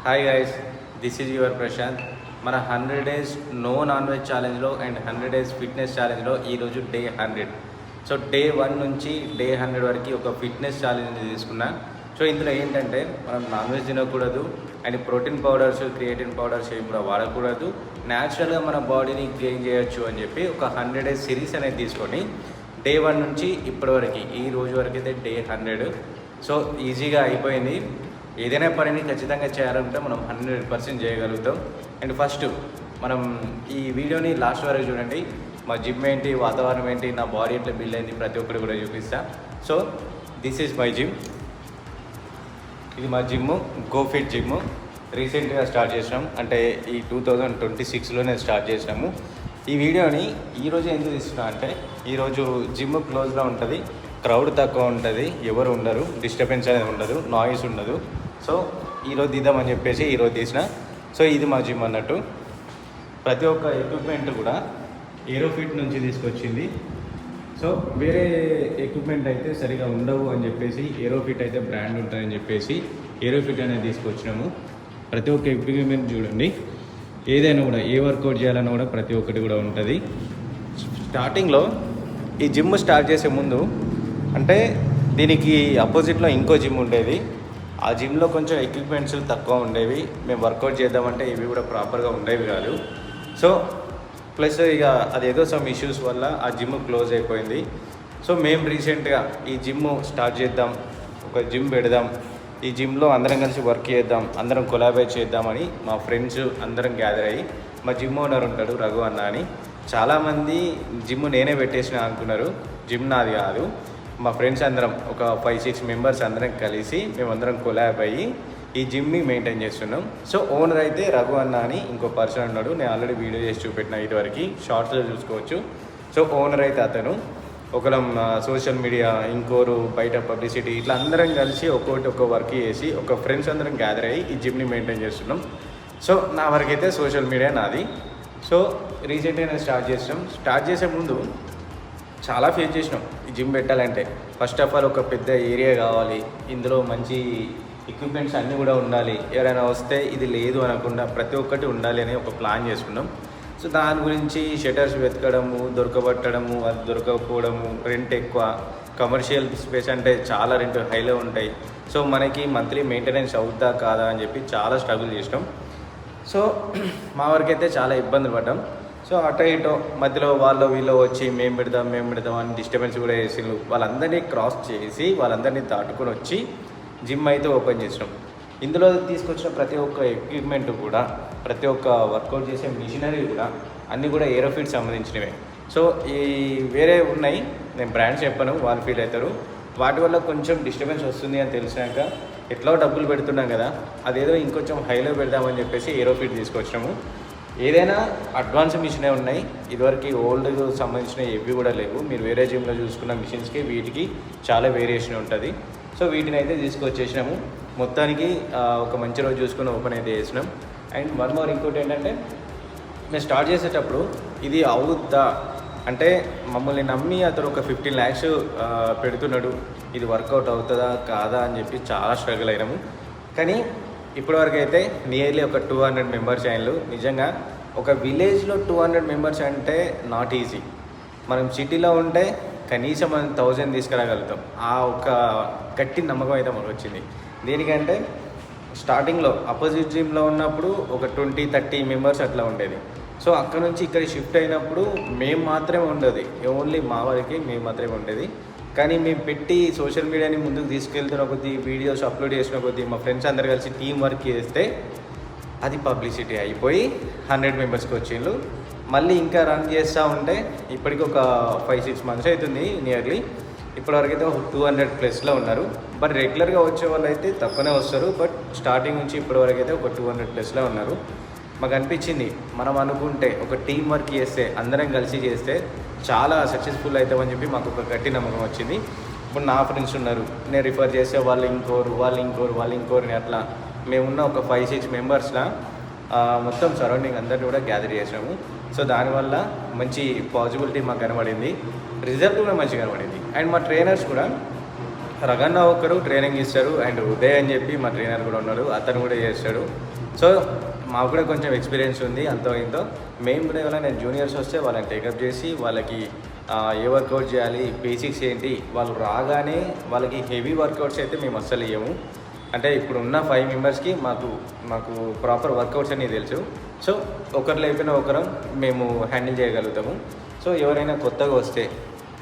Hi guys, this is your Prashanth. మన 100 days no non veg ఛాలెంజ్లో and 100 days fitness ఛాలెంజ్లో ఈరోజు డే 100. సో డే 1 నుంచి డే 100 వరకు ఒక ఫిట్నెస్ ఛాలెంజ్ తీసుకున్నా. సో ఇందులో ఏంటంటే మనం నాన్ వెజ్ తినకూడదు and protein powders, creatine powders ఏమి కూడా వాడకూడదు. న్యాచురల్గా మన బాడీని గెయిన్ చేయొచ్చు అని చెప్పి ఒక 100 డేస్ సిరీస్ అనేది తీసుకొని డే 1 నుంచి ఇప్పటి వరకు ఈ రోజు వరకు అయితే డే 100. సో ఈజీగా అయిపోయింది. ఏదైనా పనిని ఖచ్చితంగా చేయాలంటే మనం 100% చేయగలుగుతాం. అండ్ ఫస్ట్ మనం ఈ వీడియోని లాస్ట్ వరకు చూడండి. మా జిమ్ ఏంటి, వాతావరణం ఏంటి, నా బాడీ ఎట్లా బిల్డ్ అయింది, ప్రతి ఒక్కటి కూడా చూపిస్తా. So this is my gym. ఇది మా జిమ్, గోఫిట్ జిమ్. రీసెంట్గా స్టార్ట్ చేసినాం, అంటే ఈ 2026లోనే స్టార్ట్ చేసినాము. ఈ వీడియోని ఈరోజు ఎందుకు తీస్తున్నా అంటే ఈరోజు జిమ్ క్లోజ్లో ఉంటుంది, క్రౌడ్ తక్కువ ఉంటుంది, ఎవరు ఉండరు, డిస్టర్బెన్స్ అనేది ఉండదు, నాయిస్ ఉండదు. సో ఈరోజు తీద్దామని చెప్పేసి ఈరోజు తీసిన. సో ఇది మా జిమ్ అన్నట్టు. ప్రతి ఒక్క ఎక్విప్మెంట్ కూడా ఏరోఫిట్ నుంచి తీసుకొచ్చింది. సో వేరే ఎక్విప్మెంట్ అయితే సరిగా ఉండవు అని చెప్పేసి ఏరోఫిట్ అయితే బ్రాండ్ ఉంటుందని చెప్పేసి ఏరోఫిట్ అనేది తీసుకొచ్చినాము. ప్రతి ఒక్క ఎక్విప్మెంట్ చూడండి, ఏదైనా కూడా ఏ వర్కౌట్ చేయాలన్నా కూడా ప్రతి ఒక్కటి కూడా ఉంటుంది. స్టార్టింగ్లో ఈ జిమ్ స్టార్ట్ చేసే ముందు అంటే దీనికి అపోజిట్లో ఇంకో జిమ్ ఉండేది. ఆ జిమ్లో కొంచెం ఎక్విప్మెంట్స్ తక్కువ ఉండేవి. మేము వర్కౌట్ చేద్దామంటే ఇవి కూడా ప్రాపర్గా ఉండేవి కాదు. సో ప్లస్ ఇక అదేదో సమ్ ఇష్యూస్ వల్ల ఆ జిమ్ క్లోజ్ అయిపోయింది. సో మేము రీసెంట్గా ఈ జిమ్ స్టార్ట్ చేద్దాం, ఒక జిమ్ పెడదాం, ఈ జిమ్లో అందరం కలిసి వర్క్ చేద్దాం, అందరం కొలాబరేట్ చేద్దామని మా ఫ్రెండ్స్ అందరం గ్యాదర్ అయ్యి, మా జిమ్ ఓనర్ ఉంటాడు రఘు అన్న అని. చాలామంది జిమ్ నేనే పెట్టేసిన అనుకున్నారు. జిమ్ నాది కాదు, మా ఫ్రెండ్స్ అందరం ఒక 5-6 మెంబర్స్ అందరం కలిసి మేమందరం కొలాబ్ అయ్యి ఈ జిమ్ని మెయింటైన్ చేస్తున్నాం. సో ఓనర్ అయితే రఘు అన్న అని ఇంకో పర్సన్ ఉన్నాడు. నేను ఆల్రెడీ వీడియో చేసి చూపెట్టిన, ఇటువరకు షార్ట్స్లో చూసుకోవచ్చు. సో ఓనర్ అయితే అతను, ఒకరం సోషల్ మీడియా, ఇంకోరు బయట పబ్లిసిటీ, ఇట్లా అందరం కలిసి ఒక్కొక్కటి ఒక వర్క్ చేసి ఒక ఫ్రెండ్స్ అందరం గ్యాదర్ అయ్యి ఈ జిమ్ని మెయింటైన్ చేస్తున్నాం. సో నా వరకు అయితే సోషల్ మీడియా నాది. సో రీసెంట్గా నేను స్టార్ట్ చేసే ముందు చాలా ఫేస్ చేసినాం. ఈ జిమ్ పెట్టాలంటే ఫస్ట్ ఆఫ్ ఆల్ ఒక పెద్ద ఏరియా కావాలి, ఇందులో మంచి ఎక్విప్మెంట్స్ అన్నీ కూడా ఉండాలి, ఎవరైనా వస్తే ఇది లేదు అనకుండా ప్రతి ఒక్కటి ఉండాలి అని ఒక ప్లాన్ చేసుకున్నాం. సో దాని గురించి షటర్స్ వెతకడము, దొరకబట్టడము, అది దొరకకపోవడము, రెంట్ ఎక్కువ, కమర్షియల్ స్పేస్ అంటే చాలా రెంట్ హైలో ఉంటాయి. సో మనకి మంత్లీ మెయింటెనెన్స్ అవుద్దా కాదా అని చెప్పి చాలా స్ట్రగుల్ చేసినాం. సో మా వరకైతే చాలా ఇబ్బందులు పడ్డాం. సో అటో ఇటో మధ్యలో వాళ్ళు వీళ్ళు వచ్చి మేము పెడదాం అని డిస్టర్బెన్స్ కూడా చేసిండ్రు. వాళ్ళందరినీ క్రాస్ చేసి వాళ్ళందరినీ దాటుకొని వచ్చి జిమ్ అయితే ఓపెన్ చేసినాం. ఇందులో తీసుకొచ్చిన ప్రతి ఒక్క ఎక్విప్మెంట్ కూడా, ప్రతి ఒక్క వర్కౌట్ చేసే మిషనరీ కూడా అన్నీ కూడా ఏరోఫిట్ సంబంధించినవే. సో ఈ వేరే ఉన్నాయి, నేను బ్రాండ్స్ చెప్పను, వాళ్ళు ఫీల్ అవుతారు. వాటి వల్ల కొంచెం డిస్టర్బెన్స్ వస్తుంది అని తెలిసినాక ఎట్లా డబ్బులు పెడుతున్నాం కదా, అదేదో ఇంకొంచెం హైలో పెడదామని చెప్పేసి ఏరోఫిట్ తీసుకొచ్చినాము. ఏదైనా అడ్వాన్స్ మిషనే ఉన్నాయి, ఇదివరకు ఓల్డ్ సంబంధించిన ఏవి కూడా లేవు. మీరు వేరే జిమ్లో చూసుకున్న మిషన్స్కి వీటికి చాలా వేరియేషన్ ఉంటుంది. సో వీటిని అయితే తీసుకొచ్చేసినాము. మొత్తానికి ఒక మంచి రోజు చూసుకుని ఓపెన్ అయితే చేసినాం. అండ్ వన్ మోర్ ఇంకోటి ఏంటంటే, మేము స్టార్ట్ చేసేటప్పుడు ఇది అవుద్దా అంటే మమ్మల్ని నమ్మి అతను ఒక 15 lakhs పెడుతున్నాడు, ఇది వర్కౌట్ అవుతుందా కాదా అని చెప్పి చాలా స్ట్రగుల్ అయినాము. కానీ ఇప్పటివరకు అయితే నియర్లీ ఒక 200 మెంబర్స్ అయినలు. నిజంగా ఒక విలేజ్లో 200 మెంబర్స్ అంటే నాట్ ఈజీ. మనం సిటీలో ఉంటే కనీసం మనం 1000 తీసుకురాగలుగుతాం. ఆ ఒక గట్టి నమ్మకం అయితే మనకు వచ్చింది. దేనికంటే స్టార్టింగ్లో అపోజిట్ జిమ్లో ఉన్నప్పుడు ఒక 20-30 మెంబర్స్ అట్లా ఉండేది. సో అక్కడ నుంచి ఇక్కడ షిఫ్ట్ అయినప్పుడు మేము మాత్రమే ఉండేది, ఓన్లీ మా వరకే మేము మాత్రమే ఉండేది. కానీ మేము పెట్టి సోషల్ మీడియాని ముందుకు తీసుకెళ్తున్న కొద్దీ, వీడియోస్ అప్లోడ్ చేసిన కొద్దీ, మా ఫ్రెండ్స్ అందరు కలిసి టీం వర్క్ చేస్తే అది పబ్లిసిటీ అయిపోయి 100 మెంబర్స్కి వచ్చిండ్రు. మళ్ళీ ఇంకా రన్ చేస్తూ ఉంటే ఇప్పటికి ఒక 5-6 months అవుతుంది నియర్లీ. ఇప్పటివరకు అయితే ఒక 200+ ఉన్నారు. బట్ రెగ్యులర్గా వచ్చే వాళ్ళు అయితే తక్కువనే వస్తారు. బట్ స్టార్టింగ్ నుంచి ఇప్పటివరకు అయితే ఒక 200+ ఉన్నారు. మాకు అనిపించింది, మనం అనుకుంటే ఒక టీం వర్క్ చేస్తే, అందరం కలిసి చేస్తే చాలా సక్సెస్ఫుల్ అవుతామని చెప్పి మాకు ఒక గట్టి నమ్మకం వచ్చింది. ఇప్పుడు నా ఫ్రెండ్స్ ఉన్నారు, నేను రిఫర్ చేస్తే వాళ్ళు ఇంకోరు అట్లా మేమున్న ఒక 5-6 మెంబర్స్లా మొత్తం సరౌండింగ్ అందరినీ కూడా గ్యాదర్ చేసాము. సో దానివల్ల మంచి పాజిబిలిటీ మాకు కనబడింది, రిజల్ట్ కూడా మంచిగా కనబడింది. అండ్ మా ట్రైనర్స్ కూడా రగన్న ఒకరు ట్రైనింగ్ ఇస్తారు అండ్ ఉదయ్ అని చెప్పి మా ట్రైనర్ కూడా ఉన్నాడు, అతను కూడా చేస్తాడు. సో మాకు కూడా కొంచెం ఎక్స్పీరియన్స్ ఉంది అంతో ఇంతో. మేము కూడా ఎవరైనా జూనియర్స్ వస్తే వాళ్ళని టేకప్ చేసి వాళ్ళకి ఏ వర్కౌట్ చేయాలి, బేసిక్స్ ఏంటి, వాళ్ళు రాగానే వాళ్ళకి హెవీ వర్కౌట్స్ అయితే మేము అస్సలు ఇవ్వము. అంటే ఇప్పుడు ఉన్న 5 మెంబర్స్కి మాకు ప్రాపర్ వర్కౌట్స్ అనేవి తెలుసు. సో ఒకరు లేకపోయినా ఒకరం మేము హ్యాండిల్ చేయగలుగుతాము. సో ఎవరైనా కొత్తగా వస్తే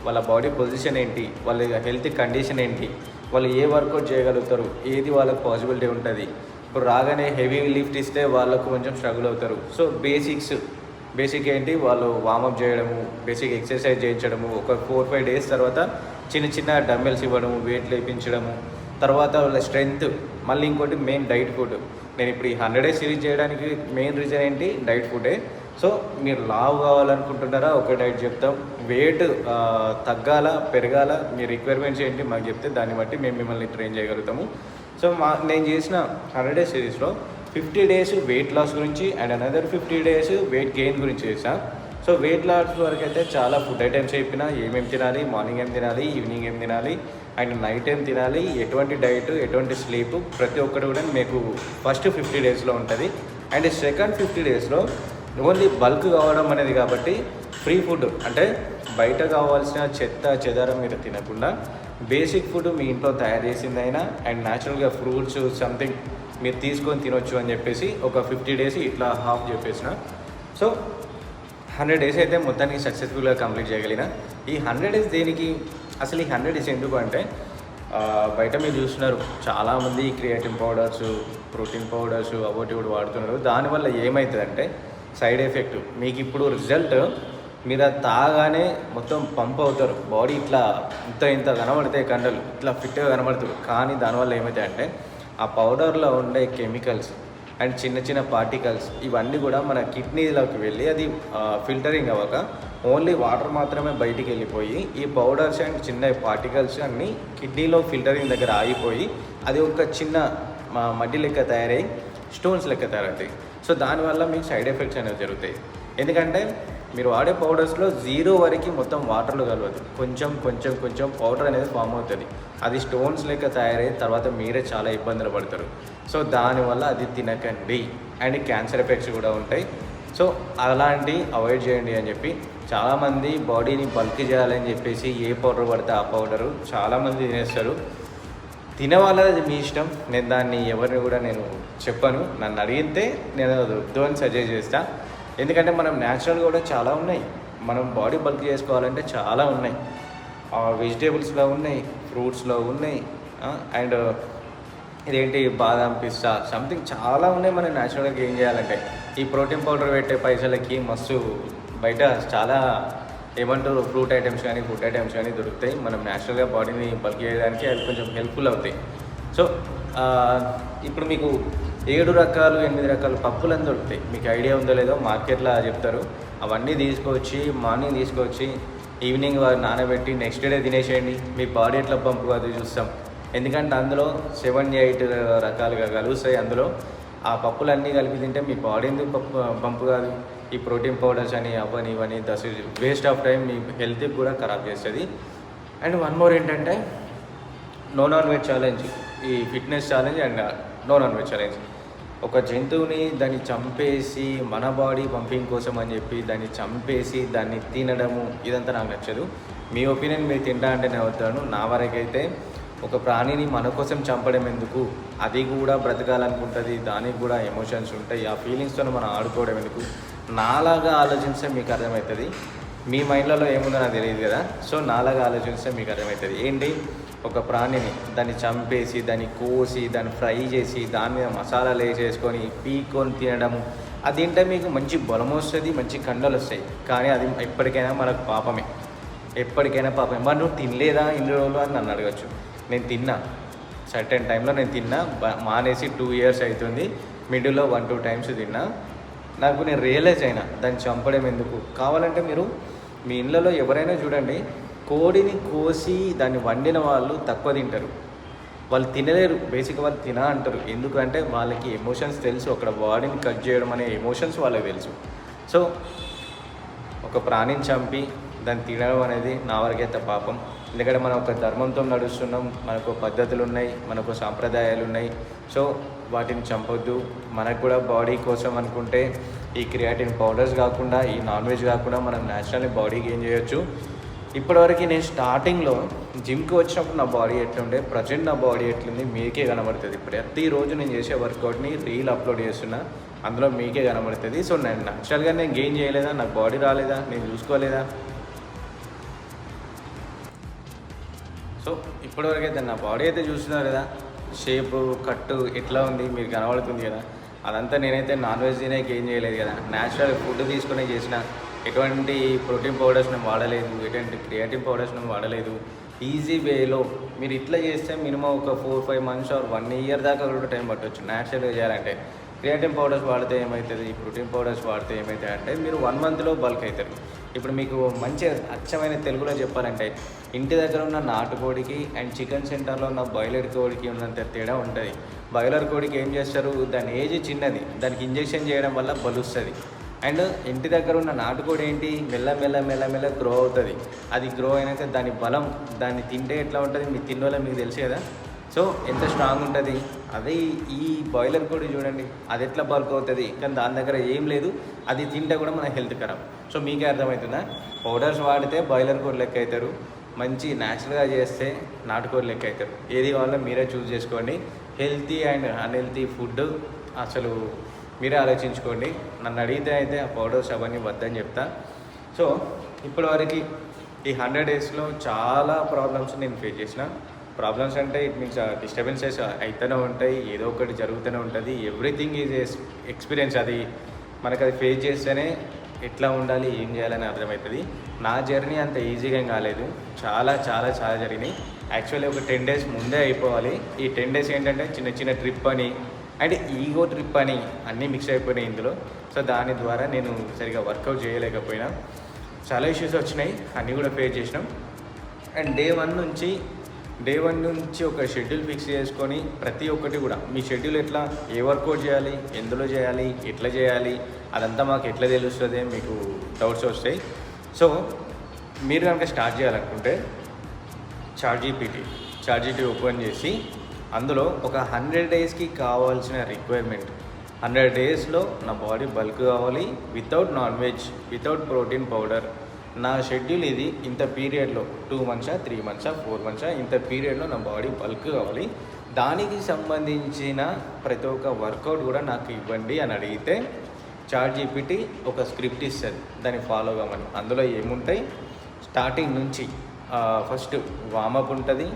వాళ్ళ బాడీ పొజిషన్ ఏంటి, వాళ్ళ హెల్త్ కండిషన్ ఏంటి, వాళ్ళు ఏ వర్కౌట్ చేయగలుగుతారు, ఏది వాళ్ళకి పాసిబిలిటీ ఉంటుంది. ఇప్పుడు రాగానే హెవీ లిఫ్ట్ ఇస్తే వాళ్ళకు కొంచెం స్ట్రగుల్ అవుతారు. సో బేసిక్ ఏంటి, వాళ్ళు వార్మప్ చేయడము, బేసిక్ ఎక్సర్సైజ్ చేయించడము, ఒక 4-5 డేస్ తర్వాత చిన్న డంబెల్స్ ఇవ్వడము, వెయిట్ లేపించడము, తర్వాత వాళ్ళ స్ట్రెంగ్త్. మళ్ళీ ఇంకోటి మెయిన్ డైట్ ఫుడ్. నేను ఇప్పుడు ఈ 100 డేస్ సిరీస్ చేయడానికి మెయిన్ రీజన్ ఏంటి, డైట్ ఫుడే. సో మీరు లావు కావాలనుకుంటున్నారా, ఒక డైట్ చెప్తాం. వెయిట్ తగ్గాల పెరగాల, మీ రిక్వైర్మెంట్స్ ఏంటి మాకు చెప్తే దాన్ని బట్టి మేము మిమ్మల్ని ట్రైన్ చేయగలుగుతాము. సో నేను చేసిన 100 డేస్ సిరీస్లో 50 డేస్ వెయిట్ లాస్ గురించి and another 50 days weight gain గురించి చేసాను. సో వెయిట్ లాస్ వరకు అయితే చాలా ఫుడ్ ఐటమ్స్ చెప్పినా, ఏమేమి తినాలి, మార్నింగ్ ఏం తినాలి, ఈవినింగ్ ఏం తినాలి అండ్ నైట్ ఏం తినాలి, ఎటువంటి డైట్, ఎటువంటి స్లీప్, ప్రతి ఒక్కటి కూడా మీకు ఫస్ట్ 50 డేస్లో ఉంటుంది. అండ్ సెకండ్ 50 డేస్లో ఓన్లీ బల్క్ కావడం అనేది కాబట్టి ఫ్రీ ఫుడ్, అంటే బయట కావాల్సిన చెత్త చెదారం మీరు తినకుండా బేసిక్ ఫుడ్ మీ ఇంట్లో తయారు చేసిందైనా అండ్ న్యాచురల్గా ఫ్రూట్స్ సంథింగ్ మీరు తీసుకొని తినొచ్చు అని చెప్పేసి ఒక 50 డేస్ ఇట్లా హాఫ్ చెప్పేసిన. సో 100 డేస్ అయితే మొత్తానికి సక్సెస్ఫుల్గా కంప్లీట్ చేయగలిగిన. ఈ 100 డేస్ దేనికి, అసలు ఈ 100 డేస్ ఎందుకు అంటే బయట మీరు చూస్తున్నారు చాలామంది క్రియేటిన్ పౌడర్స్, ప్రోటీన్ పౌడర్స్ అవోటి కూడా వాడుతున్నారు. దానివల్ల ఏమవుతుందంటే సైడ్ ఎఫెక్ట్, మీకు ఇప్పుడు రిజల్ట్ మీరు అది తాగానే మొత్తం పంప్ అవుతారు, బాడీ ఇట్లా ఇంత కనబడతాయి, కండలు ఇట్లా ఫిట్గా కనబడుతుంది. కానీ దానివల్ల ఏమవుతాయంటే ఆ పౌడర్లో ఉండే కెమికల్స్ అండ్ చిన్న పార్టికల్స్ ఇవన్నీ కూడా మన కిడ్నీలోకి వెళ్ళి అది ఫిల్టరింగ్ అవ్వక ఓన్లీ వాటర్ మాత్రమే బయటికి వెళ్ళిపోయి ఈ పౌడర్స్ అండ్ చిన్న పార్టికల్స్ అన్నీ కిడ్నీలో ఫిల్టరింగ్ దగ్గర ఆగిపోయి అది ఒక చిన్న మడ్డి లెక్క తయారై స్టోన్స్ లెక్క తయారవుతాయి. సో దానివల్ల మీకు సైడ్ ఎఫెక్ట్స్ అనేవి జరుగుతాయి. ఎందుకంటే మీరు వాడే పౌడర్స్లో 0 వరకు మొత్తం వాటర్లో కలవదు, కొంచెం పౌడర్ అనేది ఫామ్ అవుతుంది. అది స్టోన్స్ లెక్క తయారై తర్వాత మీరే చాలా ఇబ్బందులు పడతారు. సో దానివల్ల అది తినకండి అండ్ క్యాన్సర్ ఎఫెక్ట్స్ కూడా ఉంటాయి. సో అలాంటి అవాయిడ్ చేయండి అని చెప్పి చాలామంది బాడీని బల్క్ చేయాలని చెప్పేసి ఏ పౌడర్ పడితే ఆ పౌడరు చాలామంది తినేస్తారు. తినవాళ్ళది మీ ఇష్టం, నేను దాన్ని ఎవరిని కూడా నేను చెప్పను. నన్ను అడిగితే నేను అది వద్దు అని సజెస్ట్ చేస్తాను. ఎందుకంటే మనం న్యాచురల్గా కూడా చాలా ఉన్నాయి, మనం బాడీ బల్క్ చేసుకోవాలంటే చాలా ఉన్నాయి. వెజిటేబుల్స్లో ఉన్నాయి, ఫ్రూట్స్లో ఉన్నాయి అండ్ ఇదేంటి బాదాం, పిస్తా సంథింగ్ చాలా ఉన్నాయి మనం న్యాచురల్గా గెయిన్ చేయాలంటే. ఈ ప్రోటీన్ పౌడర్ పెట్టే పైసలకి మస్తు బయట చాలా ఏమంటారు ఫ్రూట్ ఐటమ్స్ కానీ ఫుడ్ ఐటమ్స్ కానీ దొరుకుతాయి. మనం న్యాచురల్గా బాడీని బల్క్ చేయడానికి అవి కొంచెం హెల్ప్ఫుల్ అవుతాయి. సో ఇప్పుడు మీకు 7 రకాలు 8 రకాల పప్పులని దొరుకుతాయి, మీకు ఐడియా ఉందో లేదో, మార్కెట్లో చెప్తారు. అవన్నీ తీసుకొచ్చి మార్నింగ్ తీసుకొచ్చి ఈవినింగ్ నానబెట్టి నెక్స్ట్ డే తినేసేయండి, మీ బాడీ ఎట్లా పంపు కాదు చూస్తాం. ఎందుకంటే అందులో 7-8 రకాలుగా కలుస్తాయి. అందులో ఆ పప్పులన్నీ కలిపి తింటే మీ బాడీ ఎందుకు పంపు కాదు. ఈ ప్రోటీన్ పౌడర్స్ అని అవని ఇవని వేస్ట్ ఆఫ్ టైం, మీ హెల్త్కి కూడా ఖరాబ్ చేస్తుంది. అండ్ వన్ మోర్ ఏంటంటే నో నాన్ వెజ్ ఛాలెంజ్, ఈ fitness challenge and no non veg challenge. ఒక జంతువుని దాన్ని చంపేసి మన బాడీ పంపింగ్ కోసం అని చెప్పి దాన్ని చంపేసి దాన్ని తినడము ఇదంతా నాకు నచ్చదు. మీ ఒపీనియన్ మీరు తింటా అంటే నేను అవుతాను. నా వరకైతే ఒక ప్రాణిని మన కోసం చంపడం ఎందుకు, అది కూడా బ్రతకాలనుకుంటుంది, దానికి కూడా ఎమోషన్స్ ఉంటాయి, ఆ ఫీలింగ్స్తో మనం ఆడుకోవడం ఎందుకు. నాలాగా ఆలోచిస్తే మీకు అర్థమవుతుంది, మీ మైండ్లలో ఏముందో నాకు తెలియదు కదా. సో నాలాగా ఆలోచిస్తే మీకు అర్థమవుతుంది ఏంటి, ఒక ప్రాణిని దాన్ని చంపేసి దాన్ని కోసి దాన్ని ఫ్రై చేసి దాని మీద మసాలాలు వేసేసుకొని పీక్కొని తినడము, అది తింటే మీకు మంచి బలం వస్తుంది, మంచి కండలు వస్తాయి. కానీ అది ఎప్పటికైనా మనకు పాపమే, ఎప్పటికైనా పాపమే. మరి నువ్వు తినలేదా ఇన్ని రోజులు అని నన్ను అడగచ్చు. నేను తిన్నా, సర్టెన్ టైంలో నేను తిన్నా, మానేసి 2 years అవుతుంది. మిడిల్లో 1-2 times తిన్నా. నాకు నేను రియలైజ్ అయినా దాన్ని చంపడం ఎందుకు. కావాలంటే మీరు మీ ఇళ్ళలో ఎవరైనా చూడండి, కోడిని కోసి దాన్ని వండిన వాళ్ళు తక్కువ తింటారు, వాళ్ళు తినలేరు. బేసిక్గా వాళ్ళు తిన అంటారు, ఎందుకంటే వాళ్ళకి ఎమోషన్స్ తెలుసు, అక్కడ బాడీని కట్ చేయడం అనే ఎమోషన్స్ వాళ్ళకి తెలుసు. సో ఒక ప్రాణిని చంపి దాన్ని తినడం అనేది నా వరకైతే పాపం. ఎందుకంటే మనం ఒక ధర్మంతో నడుస్తున్నాం, మనకు పద్ధతులు ఉన్నాయి, మనకు సాంప్రదాయాలు ఉన్నాయి. సో వాటిని చంపొద్దు. మనకు కూడా బాడీ కోసం అనుకుంటే ఈ క్రియాటిన్ పౌడర్స్ కాకుండా, ఈ నాన్ వెజ్ కాకుండా మనం న్యాచురల్లీ బాడీ గెయిన్ చేయొచ్చు. ఇప్పటివరకు నేను స్టార్టింగ్లో జిమ్కి వచ్చినప్పుడు నా బాడీ ఎట్లుండే, ప్రజెంట్ నా బాడీ ఎట్లుంది మీకే కనబడుతుంది. ప్రతిరోజు నేను చేసే వర్కౌట్ని రీల్ అప్లోడ్ చేస్తున్నా, అందులో మీకే కనబడుతుంది. సో నేను న్యాచురల్గా నేను గెయిన్ చేయలేదా, నాకు బాడీ రాలేదా, నేను చూసుకోలేదా? సో ఇప్పటివరకు అయితే నా బాడీ అయితే చూస్తున్నారు కదా, షేపు కట్టు ఎట్లా ఉంది మీకు కనబడుతుంది కదా. అదంతా నేనైతే నాన్ వెజ్ తినే గెయిన్ చేయలేదు కదా, న్యాచురల్ ఫుడ్ తీసుకునే చేసిన. ఎటువంటి ప్రోటీన్ పౌడర్స్ నేను వాడలేదు, ఎటువంటి క్రియేటిన్ పౌడర్స్ నేను వాడలేదు. ఈజీ వేలో మీరు ఇట్లా చేస్తే మినిమం ఒక 4-5 మంత్స్ ఆర్ 1 ఇయర్ దాకా కూడా టైం పట్టవచ్చు న్యాచురల్గా చేయాలంటే. క్రియేటిన్ పౌడర్స్ వాడితే ఏమవుతుంది, ప్రోటీన్ పౌడర్స్ వాడితే ఏమవుతుంది అంటే మీరు 1 మంత్లో బల్క్ అవుతారు. ఇప్పుడు మీకు మంచి అచ్చమైన తెలుగులో చెప్పాలంటే ఇంటి దగ్గర ఉన్న నాటుకోడికి అండ్ చికెన్ సెంటర్లో ఉన్న బాయిలర్ కోడికి ఉన్నంత తేడా ఉంటుంది. బాయిలర్ కోడికి ఏం చేస్తారు, దాని ఏజ్ చిన్నది, దానికి ఇంజెక్షన్ చేయడం వల్ల బలుస్తుంది. అండ్ ఇంటి దగ్గర ఉన్న నాటుకోడి ఏంటి, మెల్ల గ్రో అవుతుంది. అది గ్రో అయినాక దాని బలం, దాన్ని తింటే ఎట్లా ఉంటుంది మీకు తిన్నోళ్ళ మీకు తెలుసు కదా. సో ఎంత స్ట్రాంగ్ ఉంటుంది. అదే ఈ బాయిలర్ కోడి చూడండి, అది ఎట్లా బల్క్ అవుతుంది, కానీ దాని దగ్గర ఏం లేదు, అది తింటే కూడా మన హెల్త్ ఖరాబ్. సో మీకే అర్థమవుతుందా, పౌడర్స్ వాడితే బాయిలర్ కోడి లెక్క అవుతారు, మంచి న్యాచురల్గా చేస్తే నాటుకోడి లెక్క అవుతారు. ఏది కావాలో మీరే చూస్ చేసుకోండి. హెల్తీ అండ్ అన్హెల్తీ ఫుడ్ అసలు మీరే ఆలోచించుకోండి. నన్ను అడిగితే అయితే ఆ పౌడర్స్ అవన్నీ వద్దని చెప్తా. సో ఇప్పటివరకు ఈ 100 డేస్లో చాలా ప్రాబ్లమ్స్ నేను ఫేస్ చేసిన. ప్రాబ్లమ్స్ అంటే ఇట్ మీన్స్ డిస్టర్బెన్సెస్ అవుతూనే ఉంటాయి, ఏదో ఒకటి జరుగుతూనే ఉంటుంది. Everything is experience. అది మనకు అది ఫేస్ చేస్తేనే ఎట్లా ఉండాలి, ఏం చేయాలని అర్థమవుతుంది. నా జర్నీ అంత ఈజీగా ఏం కాలేదు, చాలా చాలా చాలా జరిగినాయి. యాక్చువల్లీ ఒక 10 డేస్ ముందే అయిపోవాలి. ఈ 10 డేస్ ఏంటంటే చిన్న చిన్న ట్రిప్ అని అండ్ ఈగో ట్రిప్ అని అన్నీ మిక్స్ అయిపోయినాయి ఇందులో. సో దాని ద్వారా నేను సరిగా వర్కౌట్ చేయలేకపోయినా, చాలా ఇష్యూస్ వచ్చినాయి, అన్నీ కూడా ఫేస్ చేసినాం. అండ్ డే వన్ నుంచి ఒక షెడ్యూల్ ఫిక్స్ చేసుకొని ప్రతి ఒక్కటి కూడా మీ షెడ్యూల్ ఎట్లా, ఏ వర్కౌట్ చేయాలి, ఎందులో చేయాలి, ఎట్లా చేయాలి, అదంతా మాకు ఎట్లా తెలుస్తుంది మీకు డౌట్స్ వస్తాయి. సో మీరు కనుక స్టార్ట్ చేయాలనుకుంటే చాట్‌జీపీటీ ఓపెన్ చేసి అందులో ఒక 100 డేస్కి కావాల్సిన రిక్వైర్మెంట్, 100 డేస్లో నా బాడీ బల్క్ కావాలి, without non veg, without protein powder, నా షెడ్యూల్ ఇది, ఇంత పీరియడ్లో 2 మంత్సా 3 మంత్సా 4 మంత్సా ఇంత పీరియడ్లో నా బాడీ బల్క్ కావాలి, దానికి సంబంధించిన ప్రతి ఒక్క వర్కౌట్ కూడా నాకు ఇవ్వండి అని అడిగితే చాట్‌జీపీటీ ఒక స్క్రిప్ట్ ఇస్తుంది, దాన్ని ఫాలో కామని. అందులో ఏముంటాయి, స్టార్టింగ్ నుంచి ఫస్ట్ వార్మప్ ఉంటుంది,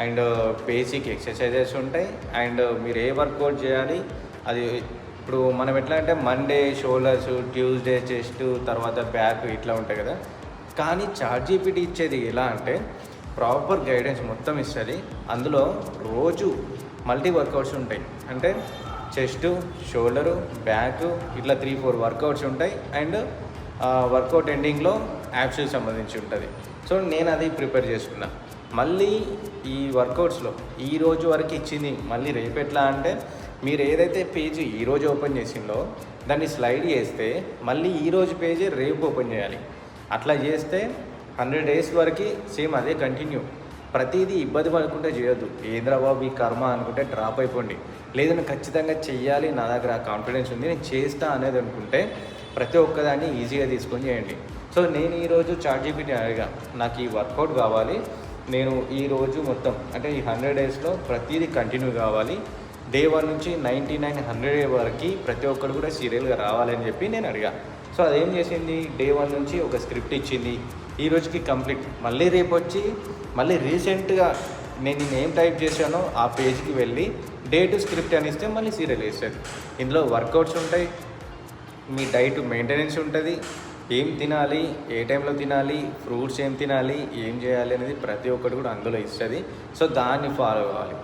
అండ్ బేసిక్ ఎక్సర్సైజెస్ ఉంటాయి, అండ్ మీరు ఏ వర్కౌట్ చేయాలి అది. ఇప్పుడు మనం ఎట్లా అంటే మండే షోల్డర్స్, ట్యూస్డే చెస్ట్, తర్వాత బ్యాక్ ఇట్లా ఉంటాయి కదా. కానీ చాట్‌జీపీటీ ఇచ్చేది ఎలా అంటే ప్రాపర్ గైడెన్స్ మొత్తం ఇస్తుంది. అందులో రోజు మల్టీ వర్కౌట్స్ ఉంటాయి, అంటే చెస్ట్, షోల్డరు, బ్యాక్ ఇట్లా 3-4 వర్కౌట్స్ ఉంటాయి. అండ్ వర్కౌట్ ఎండింగ్లో యాప్స్కి సంబంధించి ఉంటుంది. సో నేను అది ప్రిపేర్ చేసుకున్నా. మళ్ళీ ఈ వర్కౌట్స్లో ఈ రోజు వరకు ఇచ్చింది మళ్ళీ రేపు ఎట్లా అంటే, మీరు ఏదైతే పేజ్ ఈరోజు ఓపెన్ చేసిందో దాన్ని స్లైడ్ చేస్తే మళ్ళీ ఈరోజు పేజీ రేపు ఓపెన్ చేయాలి. అట్లా చేస్తే 100 డేస్ వరకు సేమ్ అదే కంటిన్యూ. ప్రతిదీ ఇబ్బంది పడకుండా చేయొద్దు. ఏంద్రా బాబు ఈ కర్మ అనుకుంటే డ్రాప్ అయిపోండి. లేదు నేను ఖచ్చితంగా చెయ్యాలి, నా దగ్గర కాన్ఫిడెన్స్ ఉంది, నేను చేస్తా అనేది అనుకుంటే ప్రతి ఒక్కదాన్ని ఈజీగా తీసుకొని చేయండి. సో నేను ఈరోజు చాట్‌జీపీటీ అడిగా, నాకు ఈ వర్కౌట్ కావాలి, నేను ఈరోజు మొత్తం అంటే ఈ 100 డేస్లో ప్రతిదీ కంటిన్యూ కావాలి, డే 1 నుంచి 99 100 వరకు ప్రతి ఒక్కరు కూడా సీరియల్గా రావాలని చెప్పి నేను అడిగా. సో అదేం చేసింది, డే 1 నుంచి ఒక స్క్రిప్ట్ ఇచ్చింది, ఈ రోజుకి కంప్లీట్. మళ్ళీ రేపు వచ్చి మళ్ళీ రీసెంట్గా నేను ఏం టైప్ చేశానో ఆ పేజ్కి వెళ్ళి డే టు స్క్రిప్ట్ అని ఇస్తే మళ్ళీ సీరియల్ వేస్తుంది. ఇందులో వర్కౌట్స్ ఉంటాయి, మీ డైట్ మెయింటెనెన్స్ ఉంటుంది, ఏం తినాలి, ఏ టైంలో తినాలి, ఫ్రూట్స్ ఏం తినాలి, ఏం చేయాలి అనేది ప్రతి ఒక్కటి కూడా అందులో ఇస్తుంది. సో దాన్ని ఫాలో కావాలి.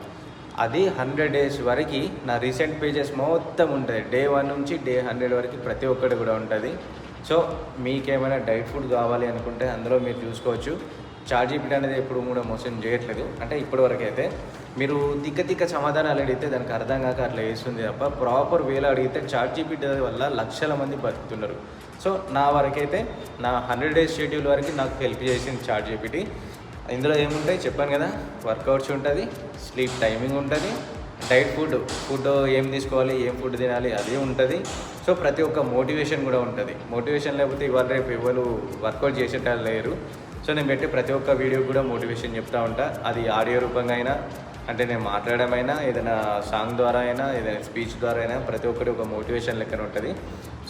అది 100 డేస్ వరకు నా రీసెంట్ పేజెస్ మొత్తం ఉంటుంది. డే 1 నుంచి డే 100 వరకు ప్రతి ఒక్కటి కూడా ఉంటుంది. సో మీకేమైనా డైట్ ఫుడ్ కావాలి అనుకుంటే అందులో మీరు చూసుకోవచ్చు. చాట్‌జీపీటీ అనేది ఎప్పుడు కూడా మోసం చేయట్లేదు. అంటే ఇప్పటివరకు అయితే మీరు తిక్క సమాధానాలు అడిగితే దానికి అర్థం కాక అట్లా వేస్తుంది తప్ప, ప్రాపర్ వేలో అడిగితే చాట్‌జీపీటీ వల్ల లక్షల మంది బతుకుతున్నారు. సో నా వరకైతే నా 100 డేస్ షెడ్యూల్ వరకు నాకు హెల్ప్ చేసింది చాట్‌జీపీటీ. ఇందులో ఏముంటాయి చెప్పాను కదా, వర్కౌట్స్ ఉంటుంది, స్లీప్ టైమింగ్ ఉంటుంది, డైట్ ఫుడ్ ఏం తీసుకోవాలి, ఏం ఫుడ్ తినాలి అది ఉంటుంది. సో ప్రతి ఒక్క మోటివేషన్ కూడా ఉంటుంది. మోటివేషన్ లేకపోతే ఇవాళ రేపు ఎవరు వర్కౌట్ చేసేటప్పుడు లేరు. సో నేను పెట్టే ప్రతి ఒక్క వీడియో కూడా మోటివేషన్ చెప్తూ ఉంటా. అది ఆడియో రూపంగా అయినా, అంటే నేను మాట్లాడమైనా, ఏదైనా సాంగ్ ద్వారా అయినా, ఏదైనా స్పీచ్ ద్వారా అయినా, ప్రతి ఒక్కటి ఒక మోటివేషన్ లెక్కన ఉంటుంది.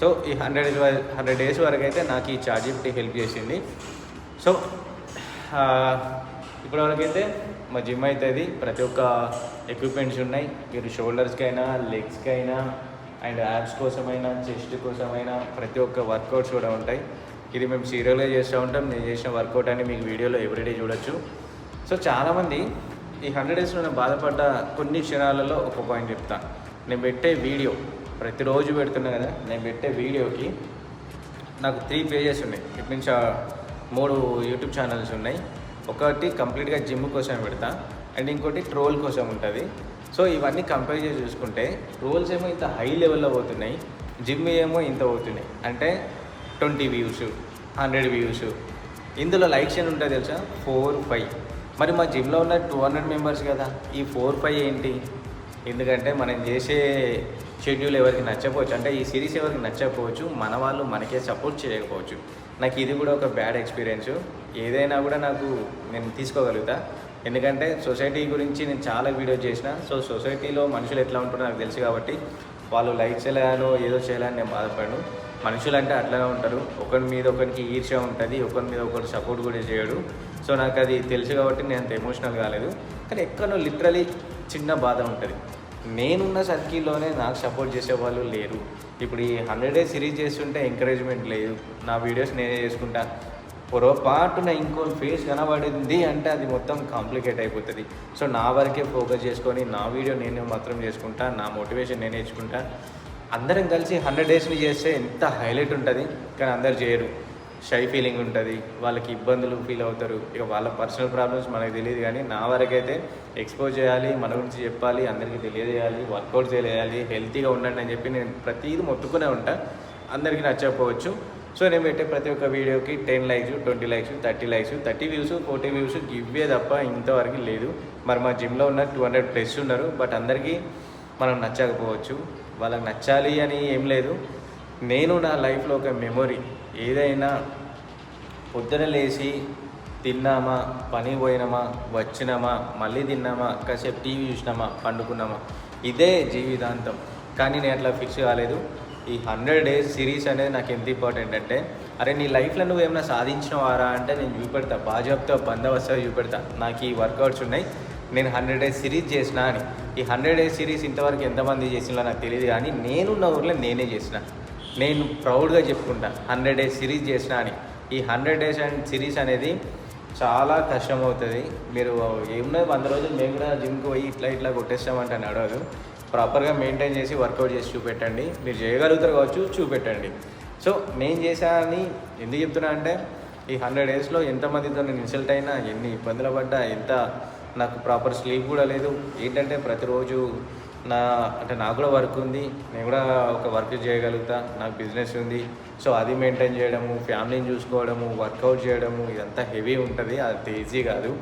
సో ఈ 100 డేస్ వరకు అయితే నాకు ఈ ChatGPT హెల్ప్ చేసింది. సో ఇప్పటివరకు అయితే మా జిమ్ అవుతుంది, ప్రతి ఒక్క ఎక్విప్మెంట్స్ ఉన్నాయి. మీరు షోల్డర్స్కి అయినా, లెగ్స్కి అయినా, అండ్ యాబ్స్ కోసమైనా, చెస్ట్ కోసమైనా ప్రతి ఒక్క వర్కౌట్స్ కూడా ఉంటాయి. ఇది మేము సీరియల్గా చేస్తూ ఉంటాం. నేను చేసిన వర్కౌట్ అని మీకు వీడియోలో ఎవ్రీడే చూడొచ్చు. సో చాలామంది ఈ 100 డేస్లో నేను బాధపడ్డ కొన్ని క్షణాలలో ఒక పాయింట్ చెప్తాను. నేను పెట్టే వీడియో ప్రతిరోజు పెడుతున్నా కదా, నేను పెట్టే వీడియోకి నాకు 3 పేజెస్ ఉన్నాయి. ఇట్ మీన్స్ 3 యూట్యూబ్ ఛానల్స్ ఉన్నాయి. ఒకటి కంప్లీట్గా జిమ్ కోసం పెడతా, అండ్ ఇంకోటి ట్రోల్ కోసం ఉంటుంది. సో ఇవన్నీ కంపేర్ చేసి చూసుకుంటే ట్రోల్స్ ఏమో ఇంత హై లెవెల్లో పోతున్నాయి, జిమ్ ఏమో ఇంత పోతున్నాయి. అంటే 20 వ్యూస్, 100 వ్యూస్. ఇందులో లైక్స్ అని ఉంటుంది తెలుసా, 4-5. మరి మా జిమ్లో ఉన్న 200 మెంబర్స్ కదా, ఈ 4-5 ఏంటి? ఎందుకంటే మనం చేసే షెడ్యూల్ ఎవరికి నచ్చకపోవచ్చు, అంటే ఈ సిరీస్ ఎవరికి నచ్చకపోవచ్చు, మన వాళ్ళు మనకే సపోర్ట్ చేయకపోవచ్చు. నాకు ఇది కూడా ఒక బ్యాడ్ ఎక్స్పీరియన్స్. ఏదైనా కూడా నేను తీసుకోగలుగుతా, ఎందుకంటే సొసైటీ గురించి నేను చాలా వీడియోస్ చేసిన. సో సొసైటీలో మనుషులు ఎట్లా ఉంటారో నాకు తెలుసు కాబట్టి వాళ్ళు లైక్ చేయలేనో ఏదో చేయాలని నేను బాధపడను. మనుషులు అంటే అట్లనే ఉంటారు, ఒకరి మీద ఒకరికి ఈర్ష్య ఉంటుంది, ఒకరి మీద ఒకరు సపోర్ట్ కూడా చేయడు. సో నాకు అది తెలుసు కాబట్టి నేను అంత ఎమోషనల్ కాలేదు. కానీ ఎక్కడో లిటరలీ చిన్న బాధ ఉంటుంది. నేనున్న సర్కిల్లోనే నాకు సపోర్ట్ చేసేవాళ్ళు లేరు. ఇప్పుడు ఈ 100 డేస్ సిరీస్ చేస్తుంటే ఎంకరేజ్మెంట్ లేదు. నా వీడియోస్ నేనే చేసుకుంటా, పొరపాటున ఇంకో ఫేస్ కనబడింది అంటే అది మొత్తం కాంప్లికేట్ అయిపోతుంది. సో నా వరకే ఫోకస్ చేసుకొని నా వీడియో నేను మాత్రం చేసుకుంటా, నా మోటివేషన్ నేనే ఇచ్చుకుంటా. అందరం కలిసి 100 డేస్ని చేస్తే ఎంత హైలైట్ ఉంటుంది. కానీ అందరు చేయరు, షై ఫీలింగ్ ఉంటుంది, వాళ్ళకి ఇబ్బందులు ఫీల్ అవుతారు. ఇక వాళ్ళ పర్సనల్ ప్రాబ్లమ్స్ మనకు తెలియదు. కానీ నా వరకైతే ఎక్స్పోజ్ చేయాలి, మన గురించి చెప్పాలి, అందరికీ తెలియజేయాలి, వర్కౌట్ చేయాలి, హెల్తీగా ఉండండి అని చెప్పి నేను ప్రతిదీ మొత్తుకునే ఉంటా. అందరికీ నచ్చకపోవచ్చు. సో నేను పెట్టే ప్రతి ఒక్క వీడియోకి 10 likes, 20 likes, 30 likes, 30 views, 40 views giveaway తప్ప ఇంతవరకు లేదు. మరి మా జిమ్లో ఉన్న 200+ ఉన్నారు. బట్ అందరికీ మనం నచ్చకపోవచ్చు. వాళ్ళకి నచ్చాలి అని ఏం లేదు. నేను నా లైఫ్లో ఒక మెమొరీ, ఏదైనా పొద్దున లేచి తిన్నామా, పని పోయినామా, వచ్చినామా, మళ్ళీ తిన్నామా, కాసేపు టీవీ చూసినామా, పండుకున్నామా, ఇదే జీవితాంతం. కానీ నేను అట్లా ఫిక్స్ కాలేదు. ఈ 100 డేస్ సిరీస్ అనేది నాకు ఎంత ఇంపార్టెంట్ అంటే, అరే నీ లైఫ్లో నువ్వు ఏమైనా సాధించినవారా అంటే నేను చూపెడతా, బాజాబ్తో బందోబస్తుగా చూపెడతా. నాకు ఈ వర్కౌట్స్ ఉన్నాయి, నేను 100 డేస్ సిరీస్ చేసిన అని. ఈ 100 డేస్ సిరీస్ ఇంతవరకు ఎంతమంది చేసినా నాకు తెలియదు, కానీ నేనున్న ఊర్లో నేనే చేసిన. నేను ప్రౌడ్గా చెప్పుకుంటా 100 డేస్ సిరీస్ చేసిన అని. ఈ 100 డేస్ అండ్ సిరీస్ అనేది చాలా కష్టం అవుతుంది. మీరు ఏమన్నా 100 రోజులు మేము కూడా జిమ్కి పోయి ఇట్లా కొట్టేస్తామంటే నడవదు. ప్రాపర్గా మెయింటైన్ చేసి వర్కౌట్ చేసి చూపెట్టండి. మీరు చేయగలుగుతారు కావచ్చు, చూపెట్టండి. సో నేను చేశానని ఎందుకు చెప్తున్నా అంటే, ఈ 100 డేస్లో ఎంతమందితో నేను ఇన్సల్ట్ అయినా, ఎన్ని ఇబ్బందులు పడ్డా, నాకు ప్రాపర్ స్లీప్ కూడా లేదు. ఏంటంటే ప్రతిరోజు నాకు కూడా వర్క్ ఉంది, నేను కూడా ఒక వర్క్ చేయగలుగుతా, నాకు బిజినెస్ ఉంది. సో అది మెయింటైన్ చేయడము, ఫ్యామిలీని చూసుకోవడము, వర్కౌట్ చేయడము, ఇదంతా హెవీ ఉంటుంది, అది ఈజీ కాదు.